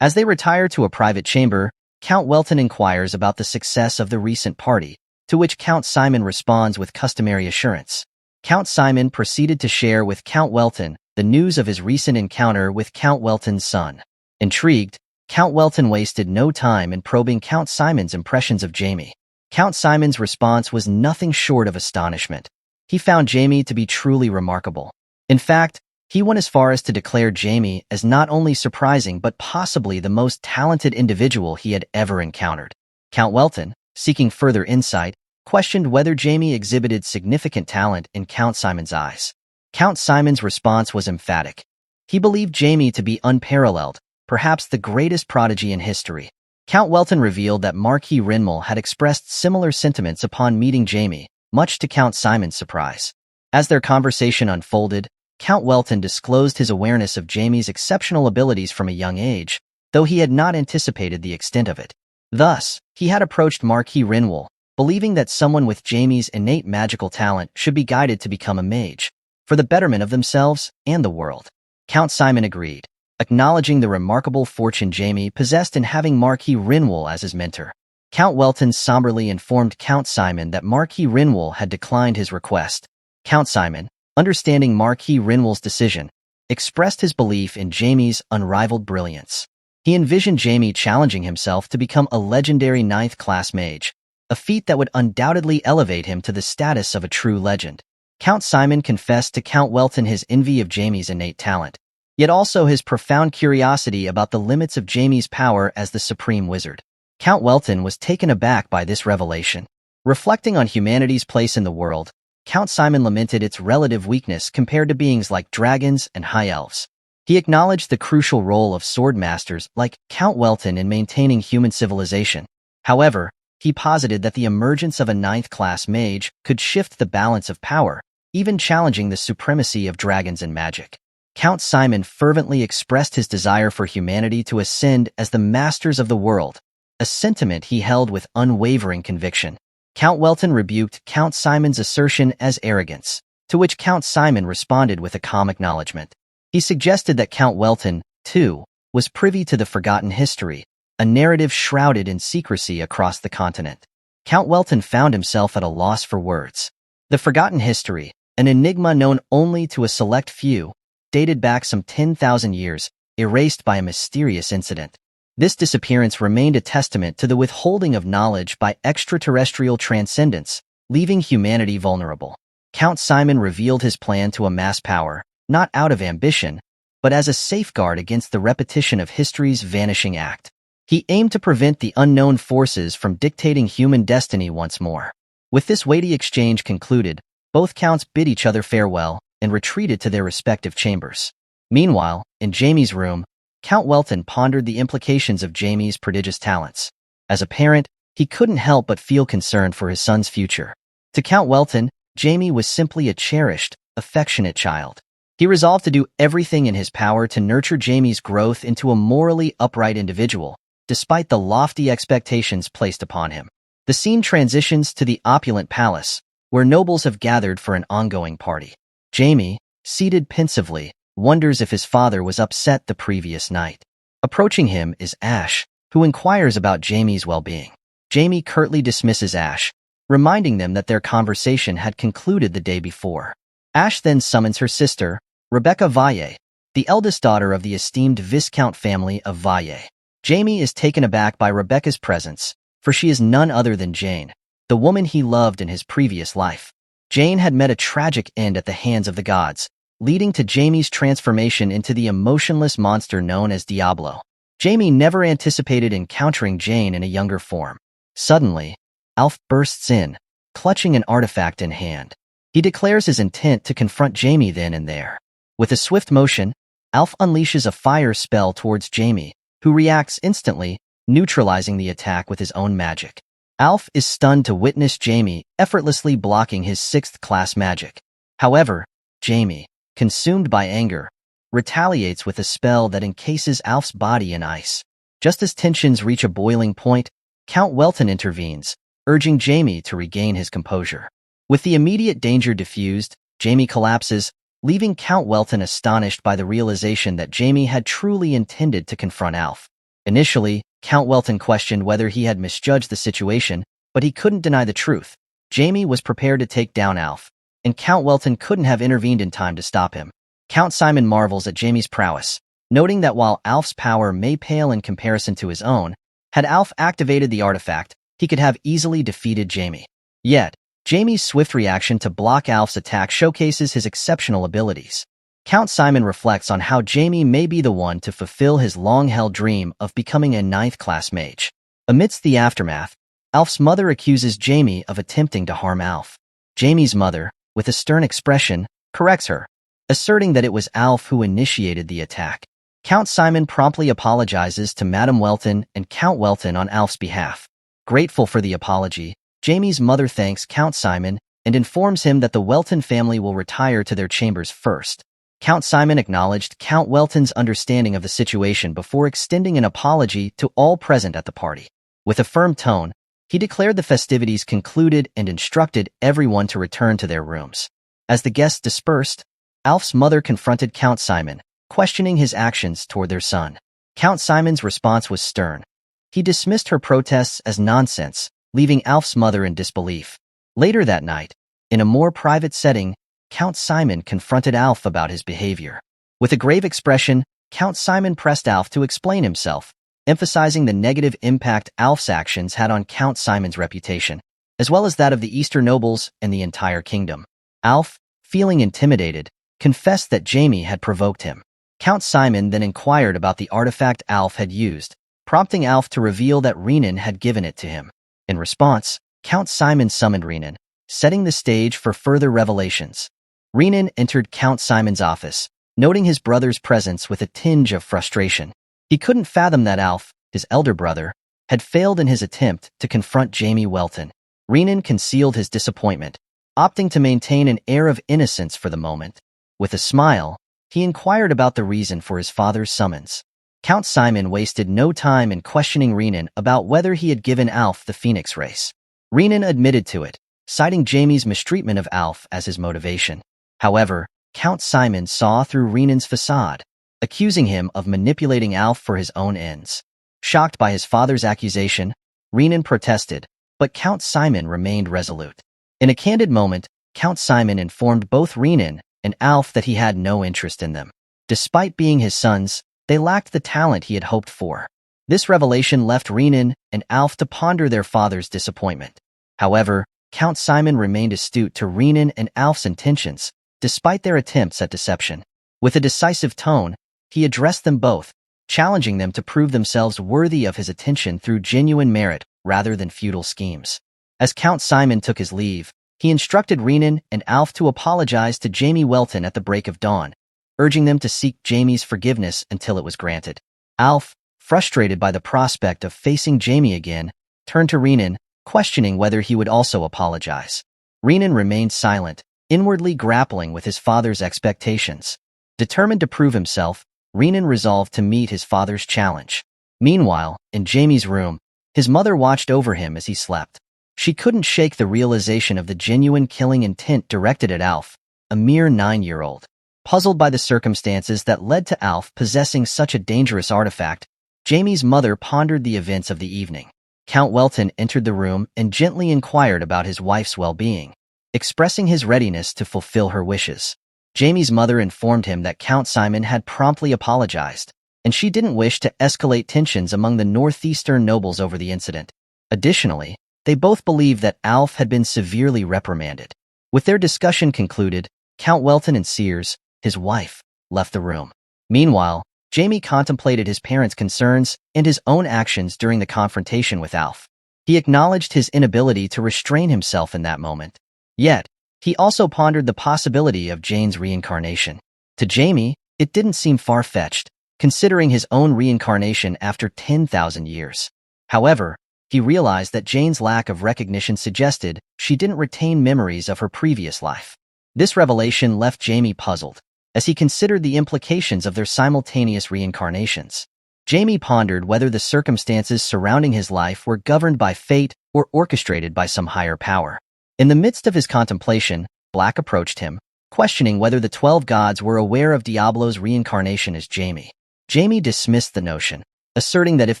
As they retire to a private chamber, Count Welton inquires about the success of the recent party, to which Count Simon responds with customary assurance. Count Simon proceeded to share with Count Welton the news of his recent encounter with Count Welton's son. Intrigued, Count Welton wasted no time in probing Count Simon's impressions of Jamie. Count Simon's response was nothing short of astonishment. He found Jamie to be truly remarkable. In fact, he went as far as to declare Jamie as not only surprising but possibly the most talented individual he had ever encountered. Count Welton, seeking further insight, questioned whether Jamie exhibited significant talent in Count Simon's eyes. Count Simon's response was emphatic. He believed Jamie to be unparalleled, perhaps the greatest prodigy in history. Count Welton revealed that Marquis Renmal had expressed similar sentiments upon meeting Jamie, much to Count Simon's surprise. As their conversation unfolded, Count Welton disclosed his awareness of Jamie's exceptional abilities from a young age, though he had not anticipated the extent of it. Thus, he had approached Marquis Renmal, believing that someone with Jamie's innate magical talent should be guided to become a mage, for the betterment of themselves and the world. Count Simon agreed, acknowledging the remarkable fortune Jamie possessed in having Marquis Renmal as his mentor. Count Welton somberly informed Count Simon that Marquis Renmal had declined his request. Count Simon, understanding Marquis Renmal's decision, expressed his belief in Jamie's unrivaled brilliance. He envisioned Jamie challenging himself to become a legendary 9th-class mage, a feat that would undoubtedly elevate him to the status of a true legend. Count Simon confessed to Count Welton his envy of Jamie's innate talent, yet also his profound curiosity about the limits of Jamie's power as the supreme wizard. Count Welton was taken aback by this revelation. Reflecting on humanity's place in the world, Count Simon lamented its relative weakness compared to beings like dragons and high elves. He acknowledged the crucial role of sword masters like Count Welton in maintaining human civilization. However, he posited that the emergence of a 9th-class mage could shift the balance of power, even challenging the supremacy of dragons and magic. Count Simon fervently expressed his desire for humanity to ascend as the masters of the world, a sentiment he held with unwavering conviction. Count Welton rebuked Count Simon's assertion as arrogance, to which Count Simon responded with a calm acknowledgement. He suggested that Count Welton, too, was privy to the forgotten history, a narrative shrouded in secrecy across the continent. Count Welton found himself at a loss for words. The forgotten history, an enigma known only to a select few, dated back some 10,000 years, erased by a mysterious incident. This disappearance remained a testament to the withholding of knowledge by extraterrestrial transcendence, leaving humanity vulnerable. Count Simon revealed his plan to amass power, not out of ambition, but as a safeguard against the repetition of history's vanishing act. He aimed to prevent the unknown forces from dictating human destiny once more. With this weighty exchange concluded, both counts bid each other farewell and retreated to their respective chambers. Meanwhile, in Jamie's room, Count Welton pondered the implications of Jamie's prodigious talents. As a parent, he couldn't help but feel concerned for his son's future. To Count Welton, Jamie was simply a cherished, affectionate child. He resolved to do everything in his power to nurture Jamie's growth into a morally upright individual, despite the lofty expectations placed upon him. The scene transitions to the opulent palace, where nobles have gathered for an ongoing party. Jamie, seated pensively, wonders if his father was upset the previous night. Approaching him is Ash, who inquires about Jamie's well-being. Jamie curtly dismisses Ash, reminding them that their conversation had concluded the day before. Ash then summons her sister, Rebecca Valle, the eldest daughter of the esteemed Viscount family of Valle. Jamie is taken aback by Rebecca's presence, for she is none other than Jane, the woman he loved in his previous life. Jane had met a tragic end at the hands of the gods, leading to Jamie's transformation into the emotionless monster known as Diablo. Jamie never anticipated encountering Jane in a younger form. Suddenly, Alf bursts in, clutching an artifact in hand. He declares his intent to confront Jamie then and there. With a swift motion, Alf unleashes a fire spell towards Jamie, who reacts instantly, neutralizing the attack with his own magic. Alf is stunned to witness Jamie effortlessly blocking his 6th class magic. However, Jamie, consumed by anger, retaliates with a spell that encases Alf's body in ice. Just as tensions reach a boiling point, Count Welton intervenes, urging Jamie to regain his composure. With the immediate danger diffused, Jamie collapses, leaving Count Welton astonished by the realization that Jamie had truly intended to confront Alf. Initially, Count Welton questioned whether he had misjudged the situation, but he couldn't deny the truth. Jamie was prepared to take down Alf, and Count Welton couldn't have intervened in time to stop him. Count Simon marvels at Jamie's prowess, noting that while Alf's power may pale in comparison to his own, had Alf activated the artifact, he could have easily defeated Jamie. Yet, Jamie's swift reaction to block Alf's attack showcases his exceptional abilities. Count Simon reflects on how Jamie may be the one to fulfill his long-held dream of becoming a 9th-class mage. Amidst the aftermath, Alf's mother accuses Jamie of attempting to harm Alf. Jamie's mother, with a stern expression, corrects her, asserting that it was Alf who initiated the attack. Count Simon promptly apologizes to Madame Welton and Count Welton on Alf's behalf. Grateful for the apology, Jamie's mother thanks Count Simon and informs him that the Welton family will retire to their chambers first. Count Simon acknowledged Count Welton's understanding of the situation before extending an apology to all present at the party. With a firm tone, he declared the festivities concluded and instructed everyone to return to their rooms. As the guests dispersed, Alf's mother confronted Count Simon, questioning his actions toward their son. Count Simon's response was stern. He dismissed her protests as nonsense, leaving Alf's mother in disbelief. Later that night, in a more private setting, Count Simon confronted Alf about his behavior. With a grave expression, Count Simon pressed Alf to explain himself, emphasizing the negative impact Alf's actions had on Count Simon's reputation, as well as that of the Eastern nobles and the entire kingdom. Alf, feeling intimidated, confessed that Jamie had provoked him. Count Simon then inquired about the artifact Alf had used, prompting Alf to reveal that Renan had given it to him. In response, Count Simon summoned Renan, setting the stage for further revelations. Renan entered Count Simon's office, noting his brother's presence with a tinge of frustration. He couldn't fathom that Alf, his elder brother, had failed in his attempt to confront Jamie Welton. Renan concealed his disappointment, opting to maintain an air of innocence for the moment. With a smile, he inquired about the reason for his father's summons. Count Simon wasted no time in questioning Renan about whether he had given Alf the Phoenix race. Renan admitted to it, citing Jamie's mistreatment of Alf as his motivation. However, Count Simon saw through Renan's facade, accusing him of manipulating Alf for his own ends. Shocked by his father's accusation, Renan protested, but Count Simon remained resolute. In a candid moment, Count Simon informed both Renan and Alf that he had no interest in them. Despite being his sons, they lacked the talent he had hoped for. This revelation left Renan and Alf to ponder their father's disappointment. However, Count Simon remained astute to Renan and Alf's intentions, despite their attempts at deception. With a decisive tone, he addressed them both, challenging them to prove themselves worthy of his attention through genuine merit rather than futile schemes. As Count Simon took his leave, he instructed Renan and Alf to apologize to Jamie Welton at the break of dawn, urging them to seek Jamie's forgiveness until it was granted. Alf, frustrated by the prospect of facing Jamie again, turned to Renan, questioning whether he would also apologize. Renan remained silent, inwardly grappling with his father's expectations. Determined to prove himself, Renan resolved to meet his father's challenge. Meanwhile, in Jamie's room, his mother watched over him as he slept. She couldn't shake the realization of the genuine killing intent directed at Alf, a mere 9-year-old. Puzzled by the circumstances that led to Alf possessing such a dangerous artifact, Jamie's mother pondered the events of the evening. Count Welton entered the room and gently inquired about his wife's well-being, expressing his readiness to fulfill her wishes. Jamie's mother informed him that Count Simon had promptly apologized, and she didn't wish to escalate tensions among the northeastern nobles over the incident. Additionally, they both believed that Alf had been severely reprimanded. With their discussion concluded, Count Welton and Sears, his wife, left the room. Meanwhile, Jamie contemplated his parents' concerns and his own actions during the confrontation with Alf. He acknowledged his inability to restrain himself in that moment. Yet, he also pondered the possibility of Jane's reincarnation. To Jamie, it didn't seem far-fetched, considering his own reincarnation after 10,000 years. However, he realized that Jane's lack of recognition suggested she didn't retain memories of her previous life. This revelation left Jamie puzzled, as he considered the implications of their simultaneous reincarnations. Jamie pondered whether the circumstances surrounding his life were governed by fate or orchestrated by some higher power. In the midst of his contemplation, Black approached him, questioning whether the 12 gods were aware of Diablo's reincarnation as Jamie. Jamie dismissed the notion, asserting that if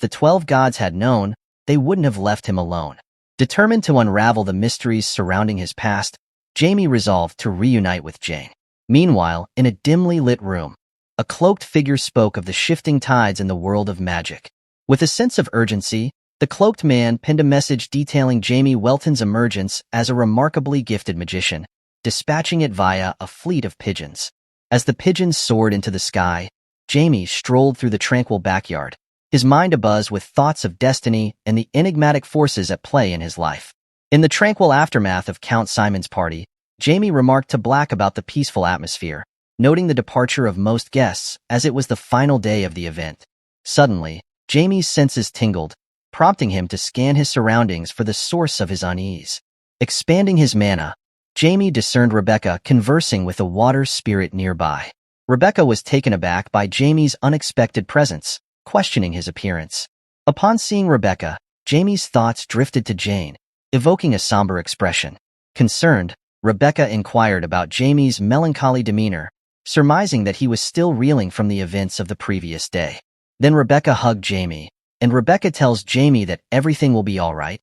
the 12 gods had known, they wouldn't have left him alone. Determined to unravel the mysteries surrounding his past, Jamie resolved to reunite with Jane. Meanwhile, in a dimly lit room, a cloaked figure spoke of the shifting tides in the world of magic. With a sense of urgency, the cloaked man penned a message detailing Jamie Welton's emergence as a remarkably gifted magician, dispatching it via a fleet of pigeons. As the pigeons soared into the sky, Jamie strolled through the tranquil backyard, his mind abuzz with thoughts of destiny and the enigmatic forces at play in his life. In the tranquil aftermath of Count Simon's party, Jamie remarked to Black about the peaceful atmosphere, noting the departure of most guests as it was the final day of the event. Suddenly, Jamie's senses tingled, prompting him to scan his surroundings for the source of his unease. Expanding his mana, Jamie discerned Rebecca conversing with a water spirit nearby. Rebecca was taken aback by Jamie's unexpected presence, questioning his appearance. Upon seeing Rebecca, Jamie's thoughts drifted to Jane, evoking a somber expression. Concerned, Rebecca inquired about Jamie's melancholy demeanor, surmising that he was still reeling from the events of the previous day. Then Rebecca hugged Jamie, and Rebecca tells Jamie that everything will be all right.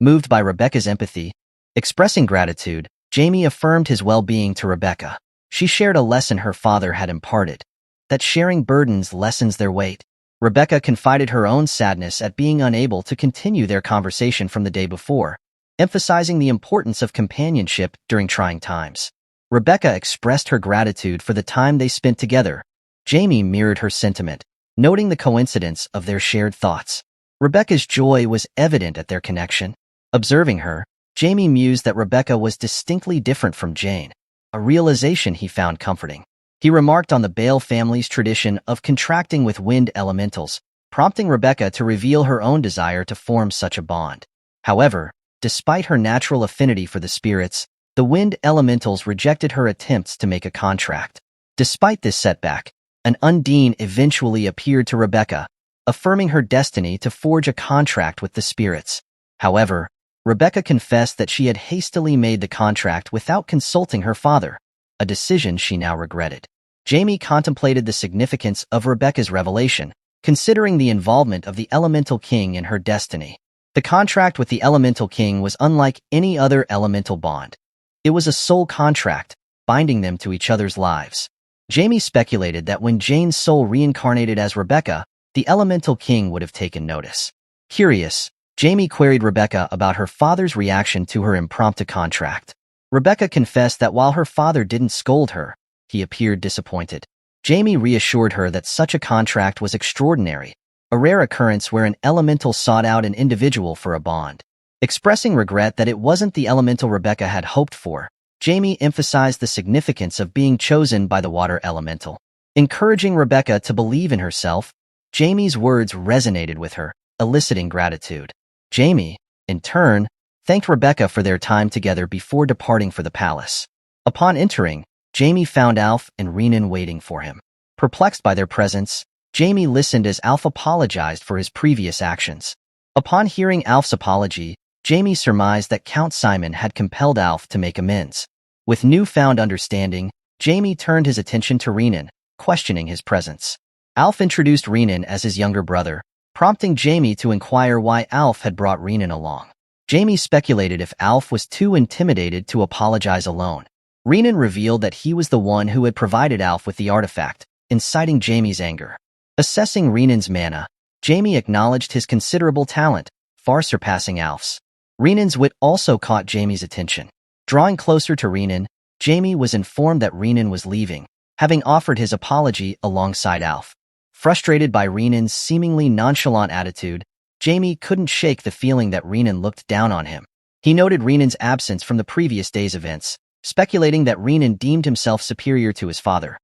Moved by Rebecca's empathy, expressing gratitude, Jamie affirmed his well-being to Rebecca. She shared a lesson her father had imparted, that sharing burdens lessens their weight. Rebecca confided her own sadness at being unable to continue their conversation from the day before, emphasizing the importance of companionship during trying times. Rebecca expressed her gratitude for the time they spent together. Jamie mirrored her sentiment, noting the coincidence of their shared thoughts. Rebecca's joy was evident at their connection. Observing her, Jamie mused that Rebecca was distinctly different from Jane, a realization he found comforting. He remarked on the Bale family's tradition of contracting with wind elementals, prompting Rebecca to reveal her own desire to form such a bond. However, despite her natural affinity for the spirits, the wind elementals rejected her attempts to make a contract. Despite this setback, an Undine eventually appeared to Rebecca, affirming her destiny to forge a contract with the spirits. However, Rebecca confessed that she had hastily made the contract without consulting her father, a decision she now regretted. Jamie contemplated the significance of Rebecca's revelation, considering the involvement of the Elemental King in her destiny. The contract with the Elemental King was unlike any other elemental bond. It was a soul contract, binding them to each other's lives. Jamie speculated that when Jane's soul reincarnated as Rebecca, the Elemental King would have taken notice. Curious, Jamie queried Rebecca about her father's reaction to her impromptu contract. Rebecca confessed that while her father didn't scold her, he appeared disappointed. Jamie reassured her that such a contract was extraordinary, a rare occurrence where an elemental sought out an individual for a bond. Expressing regret that it wasn't the elemental Rebecca had hoped for, Jamie emphasized the significance of being chosen by the water elemental. Encouraging Rebecca to believe in herself, Jamie's words resonated with her, eliciting gratitude. Jamie, in turn, thanked Rebecca for their time together before departing for the palace. Upon entering, Jamie found Alf and Renan waiting for him. Perplexed by their presence, Jamie listened as Alf apologized for his previous actions. Upon hearing Alf's apology, Jamie surmised that Count Simon had compelled Alf to make amends. With newfound understanding, Jamie turned his attention to Renan, questioning his presence. Alf introduced Renan as his younger brother, prompting Jamie to inquire why Alf had brought Renan along. Jamie speculated if Alf was too intimidated to apologize alone. Renan revealed that he was the one who had provided Alf with the artifact, inciting Jamie's anger. Assessing Renan's mana, Jamie acknowledged his considerable talent, far surpassing Alf's. Renan's wit also caught Jamie's attention. Drawing closer to Renan, Jamie was informed that Renan was leaving, having offered his apology alongside Alf. Frustrated by Renan's seemingly nonchalant attitude, Jamie couldn't shake the feeling that Renan looked down on him. He noted Renan's absence from the previous day's events, speculating that Renan deemed himself superior to his father.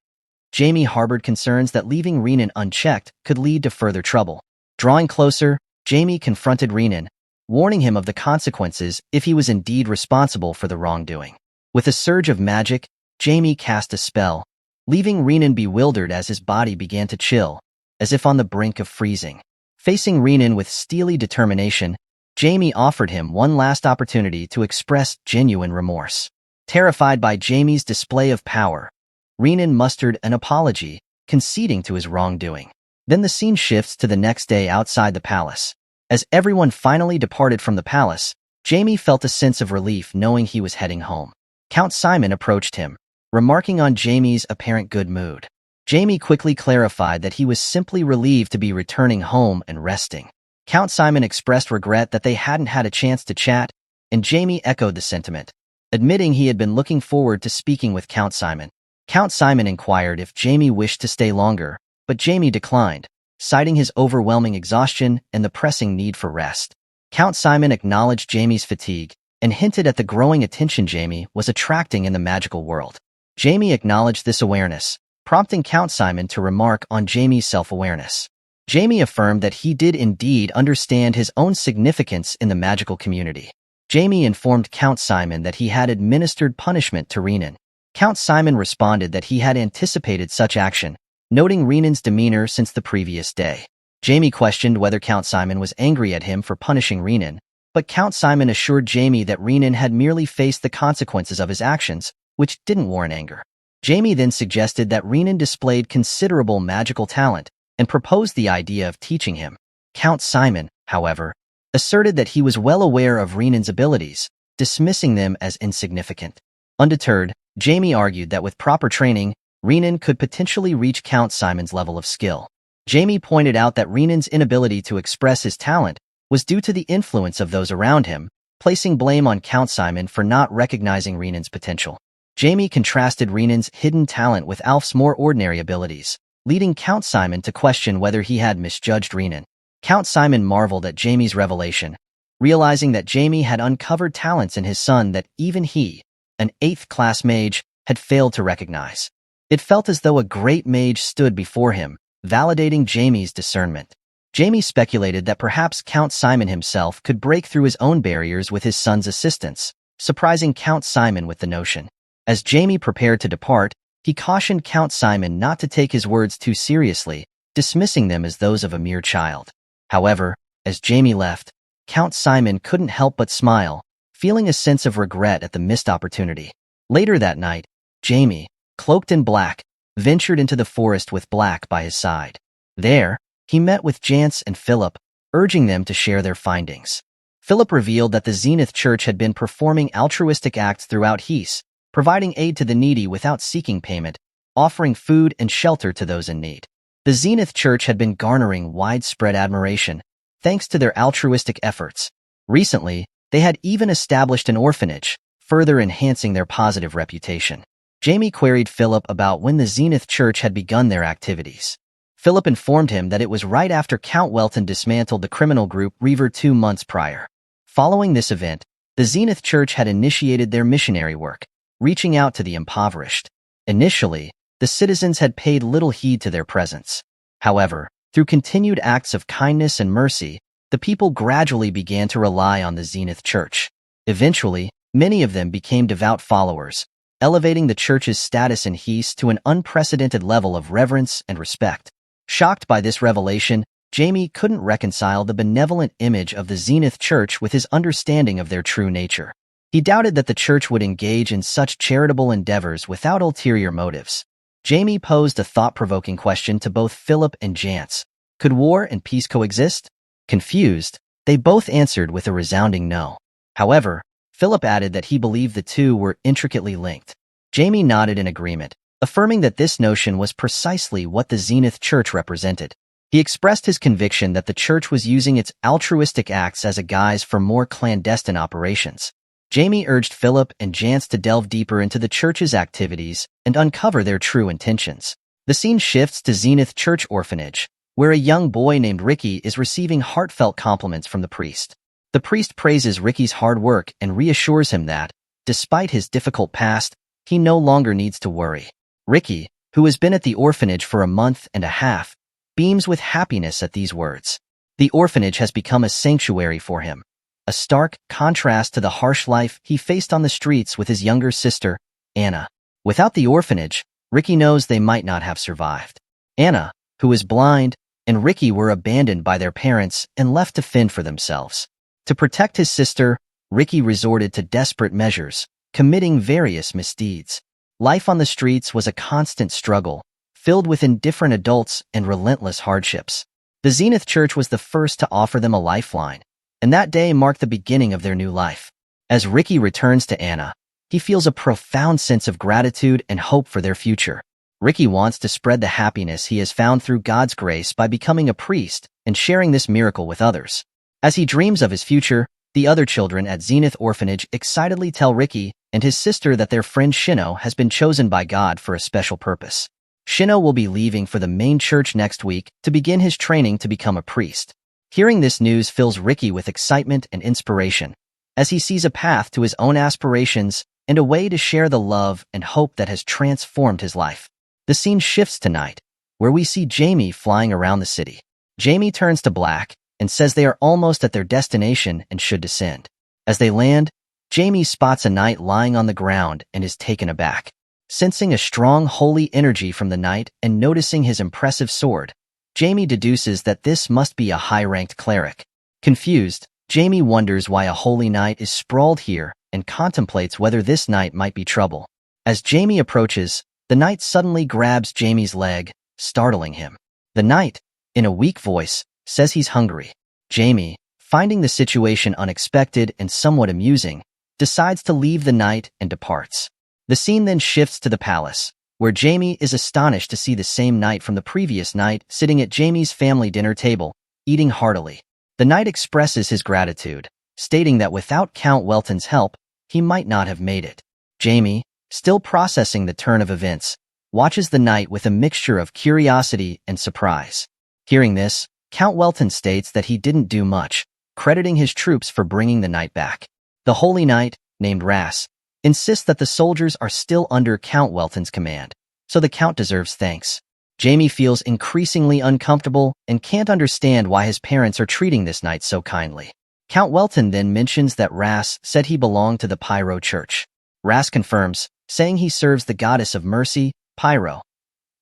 Jamie harbored concerns that leaving Renan unchecked could lead to further trouble. Drawing closer, Jamie confronted Renan, warning him of the consequences if he was indeed responsible for the wrongdoing. With a surge of magic, Jamie cast a spell, leaving Renan bewildered as his body began to chill, as if on the brink of freezing. Facing Renan with steely determination, Jamie offered him one last opportunity to express genuine remorse. Terrified by Jamie's display of power, Renan mustered an apology, conceding to his wrongdoing. Then the scene shifts to the next day outside the palace. As everyone finally departed from the palace, Jamie felt a sense of relief knowing he was heading home. Count Simon approached him, remarking on Jamie's apparent good mood. Jamie quickly clarified that he was simply relieved to be returning home and resting. Count Simon expressed regret that they hadn't had a chance to chat, and Jamie echoed the sentiment, admitting he had been looking forward to speaking with Count Simon. Count Simon inquired if Jamie wished to stay longer, but Jamie declined, citing his overwhelming exhaustion and the pressing need for rest. Count Simon acknowledged Jamie's fatigue and hinted at the growing attention Jamie was attracting in the magical world. Jamie acknowledged this awareness, prompting Count Simon to remark on Jamie's self-awareness. Jamie affirmed that he did indeed understand his own significance in the magical community. Jamie informed Count Simon that he had administered punishment to Renan. Count Simon responded that he had anticipated such action, noting Renan's demeanor since the previous day. Jamie questioned whether Count Simon was angry at him for punishing Renan, but Count Simon assured Jamie that Renan had merely faced the consequences of his actions, which didn't warrant anger. Jamie then suggested that Renan displayed considerable magical talent and proposed the idea of teaching him. Count Simon, however, asserted that he was well aware of Renan's abilities, dismissing them as insignificant. Undeterred, Jamie argued that with proper training, Renan could potentially reach Count Simon's level of skill. Jamie pointed out that Renan's inability to express his talent was due to the influence of those around him, placing blame on Count Simon for not recognizing Renan's potential. Jamie contrasted Renan's hidden talent with Alf's more ordinary abilities, leading Count Simon to question whether he had misjudged Renan. Count Simon marveled at Jamie's revelation, realizing that Jamie had uncovered talents in his son that even he, an 8th-class mage, had failed to recognize. It felt as though a great mage stood before him, validating Jamie's discernment. Jamie speculated that perhaps Count Simon himself could break through his own barriers with his son's assistance, surprising Count Simon with the notion. As Jamie prepared to depart, he cautioned Count Simon not to take his words too seriously, dismissing them as those of a mere child. However, as Jamie left, Count Simon couldn't help but smile, feeling a sense of regret at the missed opportunity. Later that night, Jamie, cloaked in black, ventured into the forest with Black by his side. There, he met with Jance and Philip, urging them to share their findings. Philip revealed that the Zenith Church had been performing altruistic acts throughout Heath, providing aid to the needy without seeking payment, offering food and shelter to those in need. The Zenith Church had been garnering widespread admiration, thanks to their altruistic efforts. Recently, they had even established an orphanage, further enhancing their positive reputation. Jamie queried Philip about when the Zenith Church had begun their activities. Philip informed him that it was right after Count Welton dismantled the criminal group Reaver 2 months prior. Following this event, the Zenith Church had initiated their missionary work, reaching out to the impoverished. Initially, the citizens had paid little heed to their presence. However, through continued acts of kindness and mercy, the people gradually began to rely on the Zenith Church. Eventually, many of them became devout followers, elevating the church's status in Heath to an unprecedented level of reverence and respect. Shocked by this revelation, Jamie couldn't reconcile the benevolent image of the Zenith Church with his understanding of their true nature. He doubted that the church would engage in such charitable endeavors without ulterior motives. Jamie posed a thought-provoking question to both Philip and Jance. Could war and peace coexist? Confused, they both answered with a resounding no. However, Philip added that he believed the two were intricately linked. Jamie nodded in agreement, affirming that this notion was precisely what the Zenith Church represented. He expressed his conviction that the church was using its altruistic acts as a guise for more clandestine operations. Jamie urged Philip and Jance to delve deeper into the church's activities and uncover their true intentions. The scene shifts to Zenith Church Orphanage, where a young boy named Ricky is receiving heartfelt compliments from the priest. The priest praises Ricky's hard work and reassures him that, despite his difficult past, he no longer needs to worry. Ricky, who has been at the orphanage for a month and a half, beams with happiness at these words. The orphanage has become a sanctuary for him, a stark contrast to the harsh life he faced on the streets with his younger sister, Anna. Without the orphanage, Ricky knows they might not have survived. Anna, who is blind, and Ricky were abandoned by their parents and left to fend for themselves. To protect his sister, Ricky resorted to desperate measures, committing various misdeeds. Life on the streets was a constant struggle, filled with indifferent adults and relentless hardships. The Zenith Church was the first to offer them a lifeline, and that day marked the beginning of their new life. As Ricky returns to Anna, he feels a profound sense of gratitude and hope for their future. Ricky wants to spread the happiness he has found through God's grace by becoming a priest and sharing this miracle with others. As he dreams of his future, the other children at Zenith Orphanage excitedly tell Ricky and his sister that their friend Shino has been chosen by God for a special purpose. Shino will be leaving for the main church next week to begin his training to become a priest. Hearing this news fills Ricky with excitement and inspiration, as he sees a path to his own aspirations and a way to share the love and hope that has transformed his life. The scene shifts tonight, where we see Jamie flying around the city. Jamie turns to black and says they are almost at their destination and should descend. As they land, Jamie spots a knight lying on the ground and is taken aback. Sensing a strong holy energy from the knight and noticing his impressive sword, Jamie deduces that this must be a high-ranked cleric. Confused, Jamie wonders why a holy knight is sprawled here and contemplates whether this knight might be trouble. As Jamie approaches, the knight suddenly grabs Jamie's leg, startling him. The knight, in a weak voice, says he's hungry. Jamie, finding the situation unexpected and somewhat amusing, decides to leave the knight and departs. The scene then shifts to the palace, where Jamie is astonished to see the same knight from the previous night sitting at Jamie's family dinner table, eating heartily. The knight expresses his gratitude, stating that without Count Welton's help, he might not have made it. Jamie, still processing the turn of events, watches the knight with a mixture of curiosity and surprise. Hearing this, Count Welton states that he didn't do much, crediting his troops for bringing the knight back. The holy knight, named Ras, insists that the soldiers are still under Count Welton's command, so the count deserves thanks. Jamie feels increasingly uncomfortable and can't understand why his parents are treating this knight so kindly. Count Welton then mentions that Ras said he belonged to the Pyro Church. Ras confirms, saying he serves the goddess of mercy, Pyro.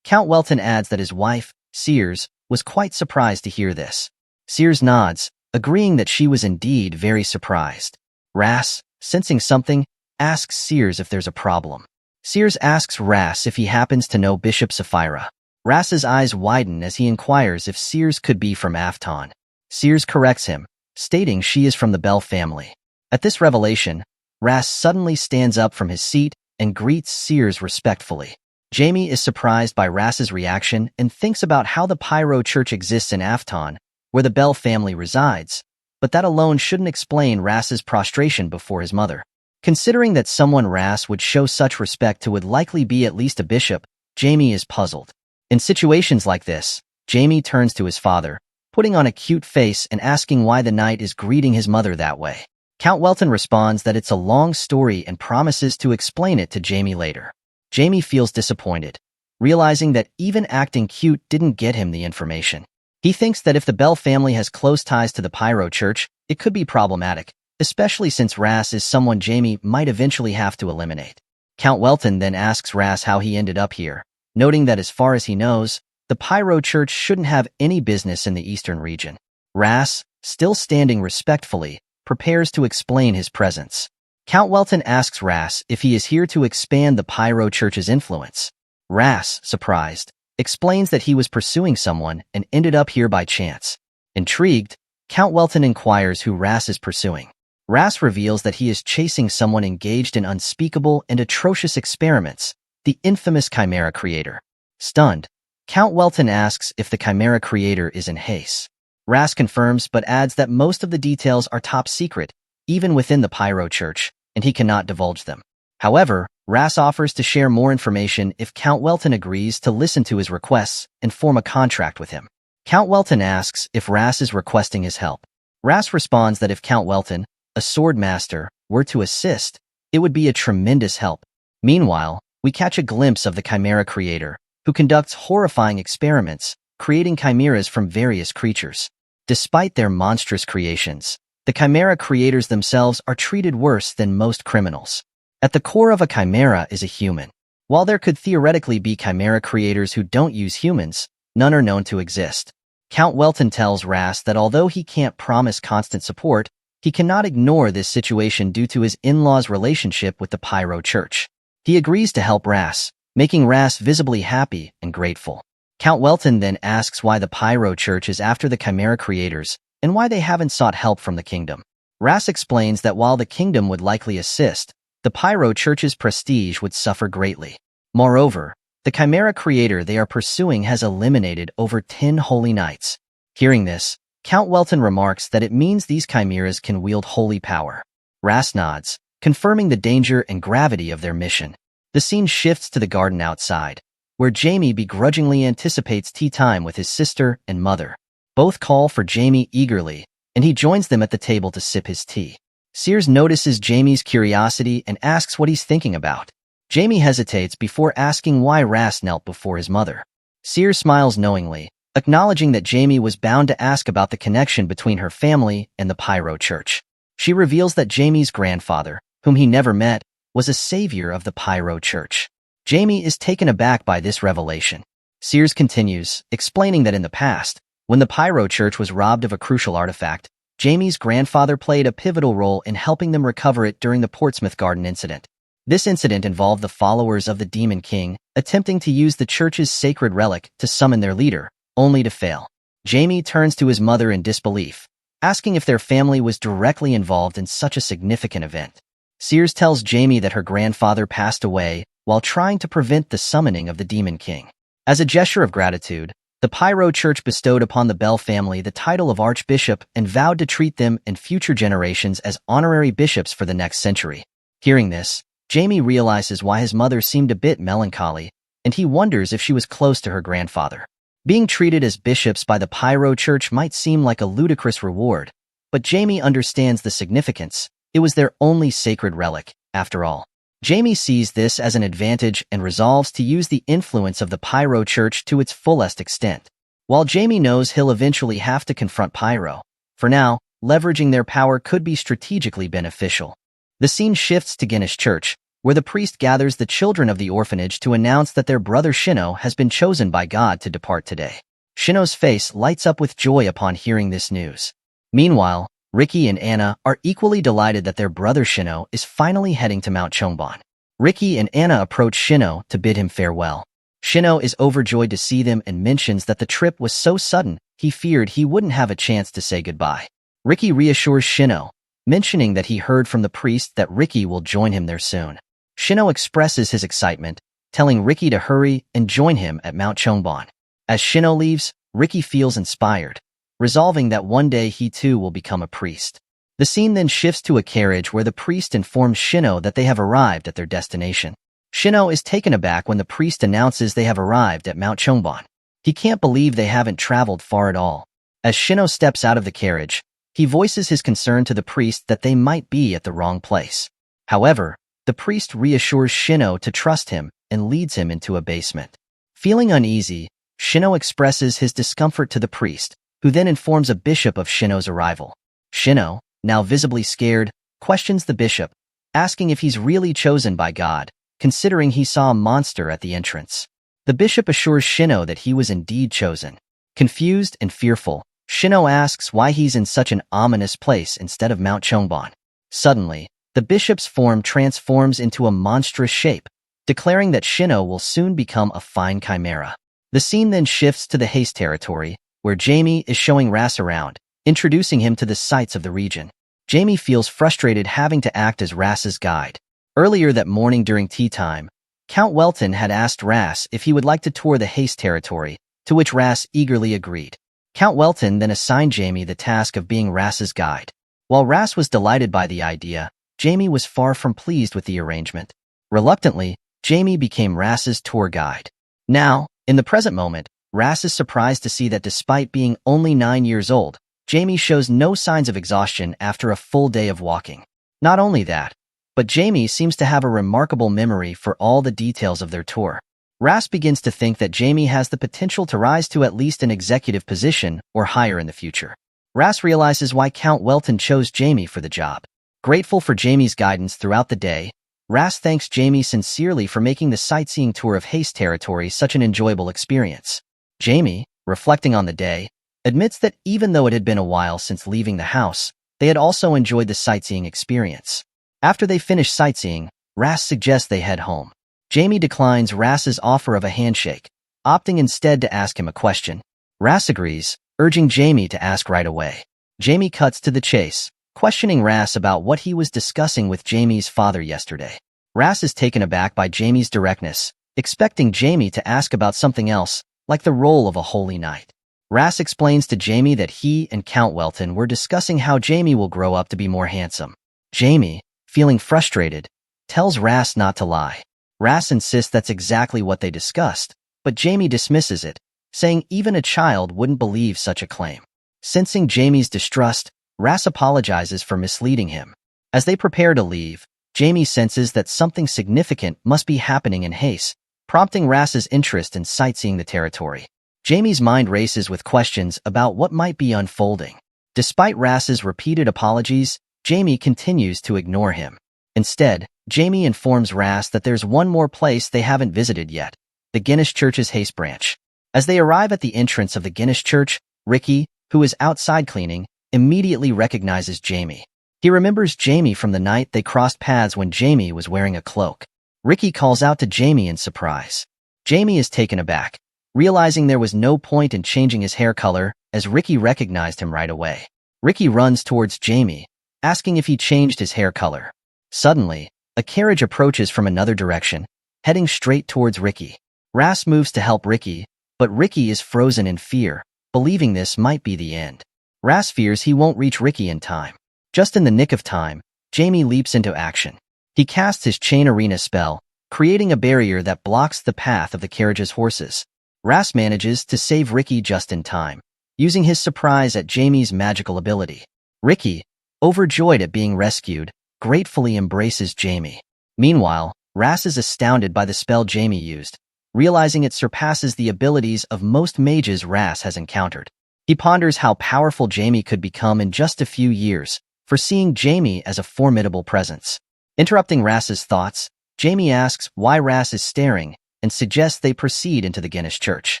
Count Welton adds that his wife, Sears, was quite surprised to hear this. Sears nods, agreeing that she was indeed very surprised. Ras, sensing something, asks Sears if there's a problem. Sears asks Ras if he happens to know Bishop Sapphira. Ras's eyes widen as he inquires if Sears could be from Afton. Sears corrects him, stating she is from the Bell family. At this revelation, Ras suddenly stands up from his seat and greets Sears respectfully. Jamie is surprised by Ras's reaction and thinks about how the Pyro Church exists in Afton, where the Bell family resides, but that alone shouldn't explain Ras's prostration before his mother. Considering that someone Ras would show such respect to would likely be at least a bishop, Jamie is puzzled. In situations like this, Jamie turns to his father, putting on a cute face and asking why the knight is greeting his mother that way. Count Welton responds that it's a long story and promises to explain it to Jamie later. Jamie feels disappointed, realizing that even acting cute didn't get him the information. He thinks that if the Bell family has close ties to the Pyro Church, it could be problematic, especially since Ras is someone Jamie might eventually have to eliminate. Count Welton then asks Ras how he ended up here, noting that as far as he knows, the Pyro Church shouldn't have any business in the eastern region. Ras, still standing respectfully, prepares to explain his presence. Count Welton asks Ras if he is here to expand the Pyro Church's influence. Ras, surprised, explains that he was pursuing someone and ended up here by chance. Intrigued, Count Welton inquires who Ras is pursuing. Ras reveals that he is chasing someone engaged in unspeakable and atrocious experiments, the infamous Chimera Creator. Stunned, Count Welton asks if the Chimera Creator is in haste. Ras confirms but adds that most of the details are top secret, even within the Pyro Church, and he cannot divulge them. However, Ras offers to share more information if Count Welton agrees to listen to his requests and form a contract with him. Count Welton asks if Ras is requesting his help. Ras responds that if Count Welton, a sword master, were to assist, it would be a tremendous help. Meanwhile, we catch a glimpse of the Chimera Creator, who conducts horrifying experiments, creating chimeras from various creatures. Despite their monstrous creations, the chimera creators themselves are treated worse than most criminals. At the core of a chimera is a human. While there could theoretically be chimera creators who don't use humans, none are known to exist. Count Welton tells Ras that although he can't promise constant support, he cannot ignore this situation due to his in-laws' relationship with the Pyro Church. He agrees to help Ras, making Ras visibly happy and grateful. Count Welton then asks why the Pyro Church is after the chimera creators and why they haven't sought help from the kingdom. Ras explains that while the kingdom would likely assist, the Pyro Church's prestige would suffer greatly. Moreover, the chimera creator they are pursuing has eliminated over 10 holy knights. Hearing this, Count Welton remarks that it means these chimeras can wield holy power. Ras nods, confirming the danger and gravity of their mission. The scene shifts to the garden outside, where Jamie begrudgingly anticipates tea time with his sister and mother. Both call for Jamie eagerly, and he joins them at the table to sip his tea. Sears notices Jamie's curiosity and asks what he's thinking about. Jamie hesitates before asking why Ras knelt before his mother. Sears smiles knowingly, acknowledging that Jamie was bound to ask about the connection between her family and the Pyro Church. She reveals that Jamie's grandfather, whom he never met, was a savior of the Pyro Church. Jamie is taken aback by this revelation. Sears continues, explaining that in the past, when the Pyro Church was robbed of a crucial artifact, Jamie's grandfather played a pivotal role in helping them recover it during the Portsmouth Garden incident. This incident involved the followers of the Demon King attempting to use the church's sacred relic to summon their leader, only to fail. Jamie turns to his mother in disbelief, asking if their family was directly involved in such a significant event. Sears tells Jamie that her grandfather passed away while trying to prevent the summoning of the Demon King. As a gesture of gratitude, the Pyro Church bestowed upon the Bell family the title of Archbishop and vowed to treat them and future generations as honorary bishops for the next century. Hearing this, Jamie realizes why his mother seemed a bit melancholy, and he wonders if she was close to her grandfather. Being treated as bishops by the Pyro Church might seem like a ludicrous reward, but Jamie understands the significance. It was their only sacred relic, after all. Jamie sees this as an advantage and resolves to use the influence of the Pyro Church to its fullest extent. While Jamie knows he'll eventually have to confront Pyro, for now, leveraging their power could be strategically beneficial. The scene shifts to Guinness Church, where the priest gathers the children of the orphanage to announce that their brother Shino has been chosen by God to depart today. Shino's face lights up with joy upon hearing this news. Meanwhile, Ricky and Anna are equally delighted that their brother Shino is finally heading to Mount Chongban. Ricky and Anna approach Shino to bid him farewell. Shino is overjoyed to see them and mentions that the trip was so sudden he feared he wouldn't have a chance to say goodbye. Ricky reassures Shino, mentioning that he heard from the priest that Ricky will join him there soon. Shino expresses his excitement, telling Ricky to hurry and join him at Mount Chongban. As Shino leaves, Ricky feels inspired, resolving that one day he too will become a priest. The scene then shifts to a carriage where the priest informs Shino that they have arrived at their destination. Shino is taken aback when the priest announces they have arrived at Mount Chongban. He can't believe they haven't traveled far at all. As Shino steps out of the carriage, he voices his concern to the priest that they might be at the wrong place. However, the priest reassures Shino to trust him and leads him into a basement. Feeling uneasy, Shino expresses his discomfort to the priest, who then informs a bishop of Shino's arrival. Shino, now visibly scared, questions the bishop, asking if he's really chosen by God, considering he saw a monster at the entrance. The bishop assures Shino that he was indeed chosen. Confused and fearful, Shino asks why he's in such an ominous place instead of Mount Chongban. Suddenly, the bishop's form transforms into a monstrous shape, declaring that Shino will soon become a fine chimera. The scene then shifts to the Haste territory, where Jamie is showing Ras around, introducing him to the sights of the region. Jamie feels frustrated having to act as Ras's guide. Earlier that morning during tea time, Count Welton had asked Ras if he would like to tour the Haste territory, to which Ras eagerly agreed. Count Welton then assigned Jamie the task of being Ras's guide. While Ras was delighted by the idea, Jamie was far from pleased with the arrangement. Reluctantly, Jamie became Ras's tour guide. Now, in the present moment, Ras is surprised to see that despite being only 9 years old, Jamie shows no signs of exhaustion after a full day of walking. Not only that, but Jamie seems to have a remarkable memory for all the details of their tour. Ras begins to think that Jamie has the potential to rise to at least an executive position or higher in the future. Ras realizes why Count Welton chose Jamie for the job. Grateful for Jamie's guidance throughout the day, Ras thanks Jamie sincerely for making the sightseeing tour of Haste territory such an enjoyable experience. Jamie, reflecting on the day, admits that even though it had been a while since leaving the house, they had also enjoyed the sightseeing experience. After they finish sightseeing, Ras suggests they head home. Jamie declines Ras's offer of a handshake, opting instead to ask him a question. Ras agrees, urging Jamie to ask right away. Jamie cuts to the chase, questioning Ras about what he was discussing with Jamie's father yesterday. Ras is taken aback by Jamie's directness, expecting Jamie to ask about something else, like the role of a holy knight. Ras explains to Jamie that he and Count Welton were discussing how Jamie will grow up to be more handsome. Jamie, feeling frustrated, tells Ras not to lie. Ras insists that's exactly what they discussed, but Jamie dismisses it, saying even a child wouldn't believe such a claim. Sensing Jamie's distrust, Ras apologizes for misleading him. As they prepare to leave, Jamie senses that something significant must be happening in Haste, prompting Ras's interest in sightseeing the territory. Jamie's mind races with questions about what might be unfolding. Despite Ras's repeated apologies, Jamie continues to ignore him. Instead, Jamie informs Ras that there's one more place they haven't visited yet, the Guinness Church's Haste branch. As they arrive at the entrance of the Guinness Church, Ricky, who is outside cleaning, immediately recognizes Jamie. He remembers Jamie from the night they crossed paths when Jamie was wearing a cloak. Ricky calls out to Jamie in surprise. Jamie is taken aback, realizing there was no point in changing his hair color, as Ricky recognized him right away. Ricky runs towards Jamie, asking if he changed his hair color. Suddenly, a carriage approaches from another direction, heading straight towards Ricky. Ras moves to help Ricky, but Ricky is frozen in fear, believing this might be the end. Ras fears he won't reach Ricky in time. Just in the nick of time, Jamie leaps into action. He casts his chain arena spell, creating a barrier that blocks the path of the carriage's horses. Ras manages to save Ricky just in time, using his surprise at Jamie's magical ability. Ricky, overjoyed at being rescued, gratefully embraces Jamie. Meanwhile, Ras is astounded by the spell Jamie used, realizing it surpasses the abilities of most mages Ras has encountered. He ponders how powerful Jamie could become in just a few years, foreseeing Jamie as a formidable presence. Interrupting Ras's thoughts, Jamie asks why Ras is staring and suggests they proceed into the Guinness Church.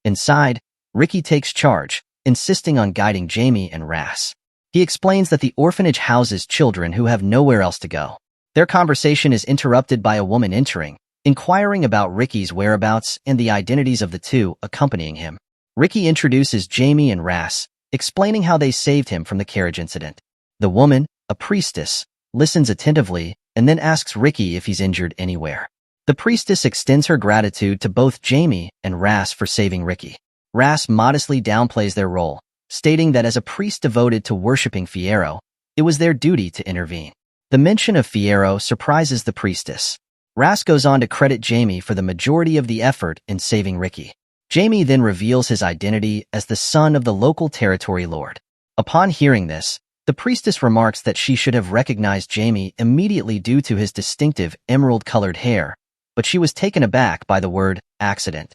Inside, Ricky takes charge, insisting on guiding Jamie and Ras. He explains that the orphanage houses children who have nowhere else to go. Their conversation is interrupted by a woman entering, inquiring about Ricky's whereabouts and the identities of the two accompanying him. Ricky introduces Jamie and Ras, explaining how they saved him from the carriage incident. The woman, a priestess, listens attentively and then asks Ricky if he's injured anywhere. The priestess extends her gratitude to both Jamie and Ras for saving Ricky. Ras modestly downplays their role, stating that as a priest devoted to worshipping Fiyero, it was their duty to intervene. The mention of Fiyero surprises the priestess. Ras goes on to credit Jamie for the majority of the effort in saving Ricky. Jamie then reveals his identity as the son of the local territory lord. Upon hearing this, the priestess remarks that she should have recognized Jamie immediately due to his distinctive emerald-colored hair, but she was taken aback by the word accident.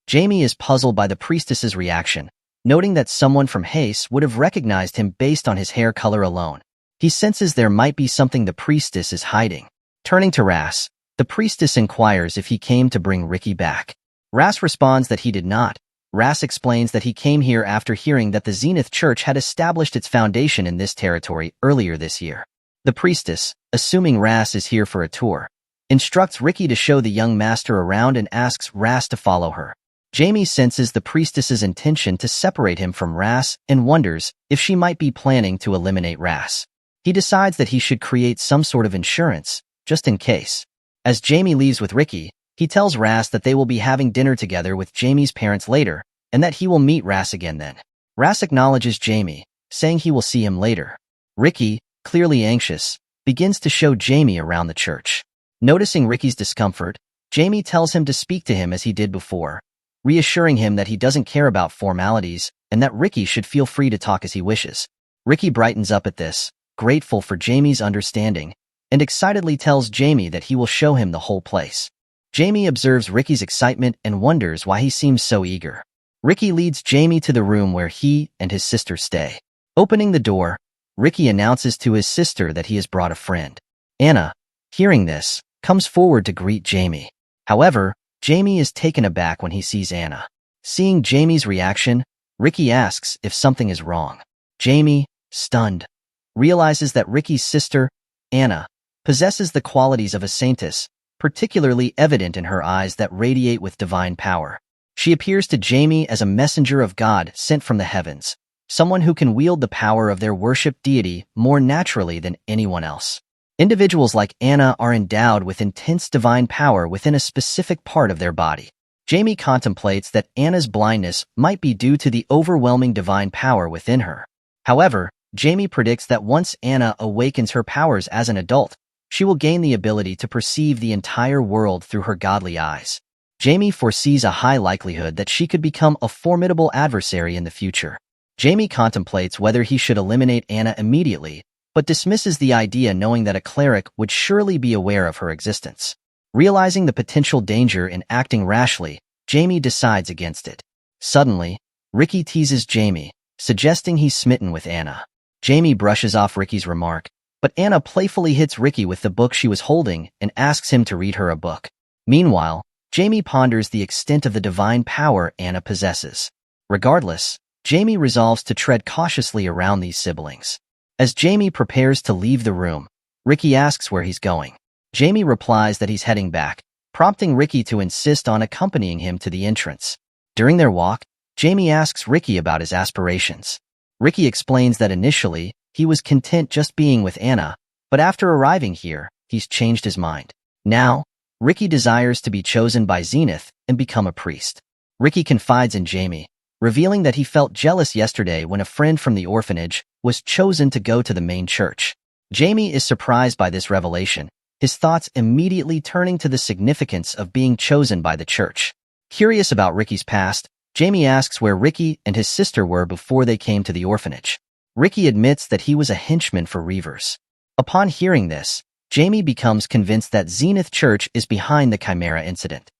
Jamie is puzzled by the priestess's reaction, noting that someone from Haste would have recognized him based on his hair color alone. He senses there might be something the priestess is hiding. Turning to Ras, the priestess inquires if he came to bring Ricky back. Ras responds that he did not. Ras explains that he came here after hearing that the Zenith Church had established its foundation in this territory earlier this year. The priestess, assuming Ras is here for a tour, instructs Ricky to show the young master around and asks Ras to follow her. Jamie senses the priestess's intention to separate him from Ras and wonders if she might be planning to eliminate Ras. He decides that he should create some sort of insurance, just in case. As Jamie leaves with Ricky, he tells Ras that they will be having dinner together with Jamie's parents later, and that he will meet Ras again then. Ras acknowledges Jamie, saying he will see him later. Ricky, clearly anxious, begins to show Jamie around the church. Noticing Ricky's discomfort, Jamie tells him to speak to him as he did before, reassuring him that he doesn't care about formalities and that Ricky should feel free to talk as he wishes. Ricky brightens up at this, grateful for Jamie's understanding, and excitedly tells Jamie that he will show him the whole place. Jamie observes Ricky's excitement and wonders why he seems so eager. Ricky leads Jamie to the room where he and his sister stay. Opening the door, Ricky announces to his sister that he has brought a friend. Anna, hearing this, comes forward to greet Jamie. However, Jamie is taken aback when he sees Anna. Seeing Jamie's reaction, Ricky asks if something is wrong. Jamie, stunned, realizes that Ricky's sister, Anna, possesses the qualities of a saintess, particularly evident in her eyes that radiate with divine power. She appears to Jamie as a messenger of God sent from the heavens, someone who can wield the power of their worshipped deity more naturally than anyone else. Individuals like Anna are endowed with intense divine power within a specific part of their body. Jamie contemplates that Anna's blindness might be due to the overwhelming divine power within her. However, Jamie predicts that once Anna awakens her powers as an adult, she will gain the ability to perceive the entire world through her godly eyes. Jamie foresees a high likelihood that she could become a formidable adversary in the future. Jamie contemplates whether he should eliminate Anna immediately, but dismisses the idea knowing that a cleric would surely be aware of her existence. Realizing the potential danger in acting rashly, Jamie decides against it. Suddenly, Ricky teases Jamie, suggesting he's smitten with Anna. Jamie brushes off Ricky's remark, but Anna playfully hits Ricky with the book she was holding and asks him to read her a book. Meanwhile, Jamie ponders the extent of the divine power Anna possesses. Regardless, Jamie resolves to tread cautiously around these siblings. As Jamie prepares to leave the room, Ricky asks where he's going. Jamie replies that he's heading back, prompting Ricky to insist on accompanying him to the entrance. During their walk, Jamie asks Ricky about his aspirations. Ricky explains that initially, he was content just being with Anna, but after arriving here, he's changed his mind. Now, Ricky desires to be chosen by Zenith and become a priest. Ricky confides in Jamie, revealing that he felt jealous yesterday when a friend from the orphanage was chosen to go to the main church. Jamie is surprised by this revelation, his thoughts immediately turning to the significance of being chosen by the church. Curious about Ricky's past, Jamie asks where Ricky and his sister were before they came to the orphanage. Ricky admits that he was a henchman for Reavers. Upon hearing this, Jamie becomes convinced that Zenith Church is behind the Chimera incident.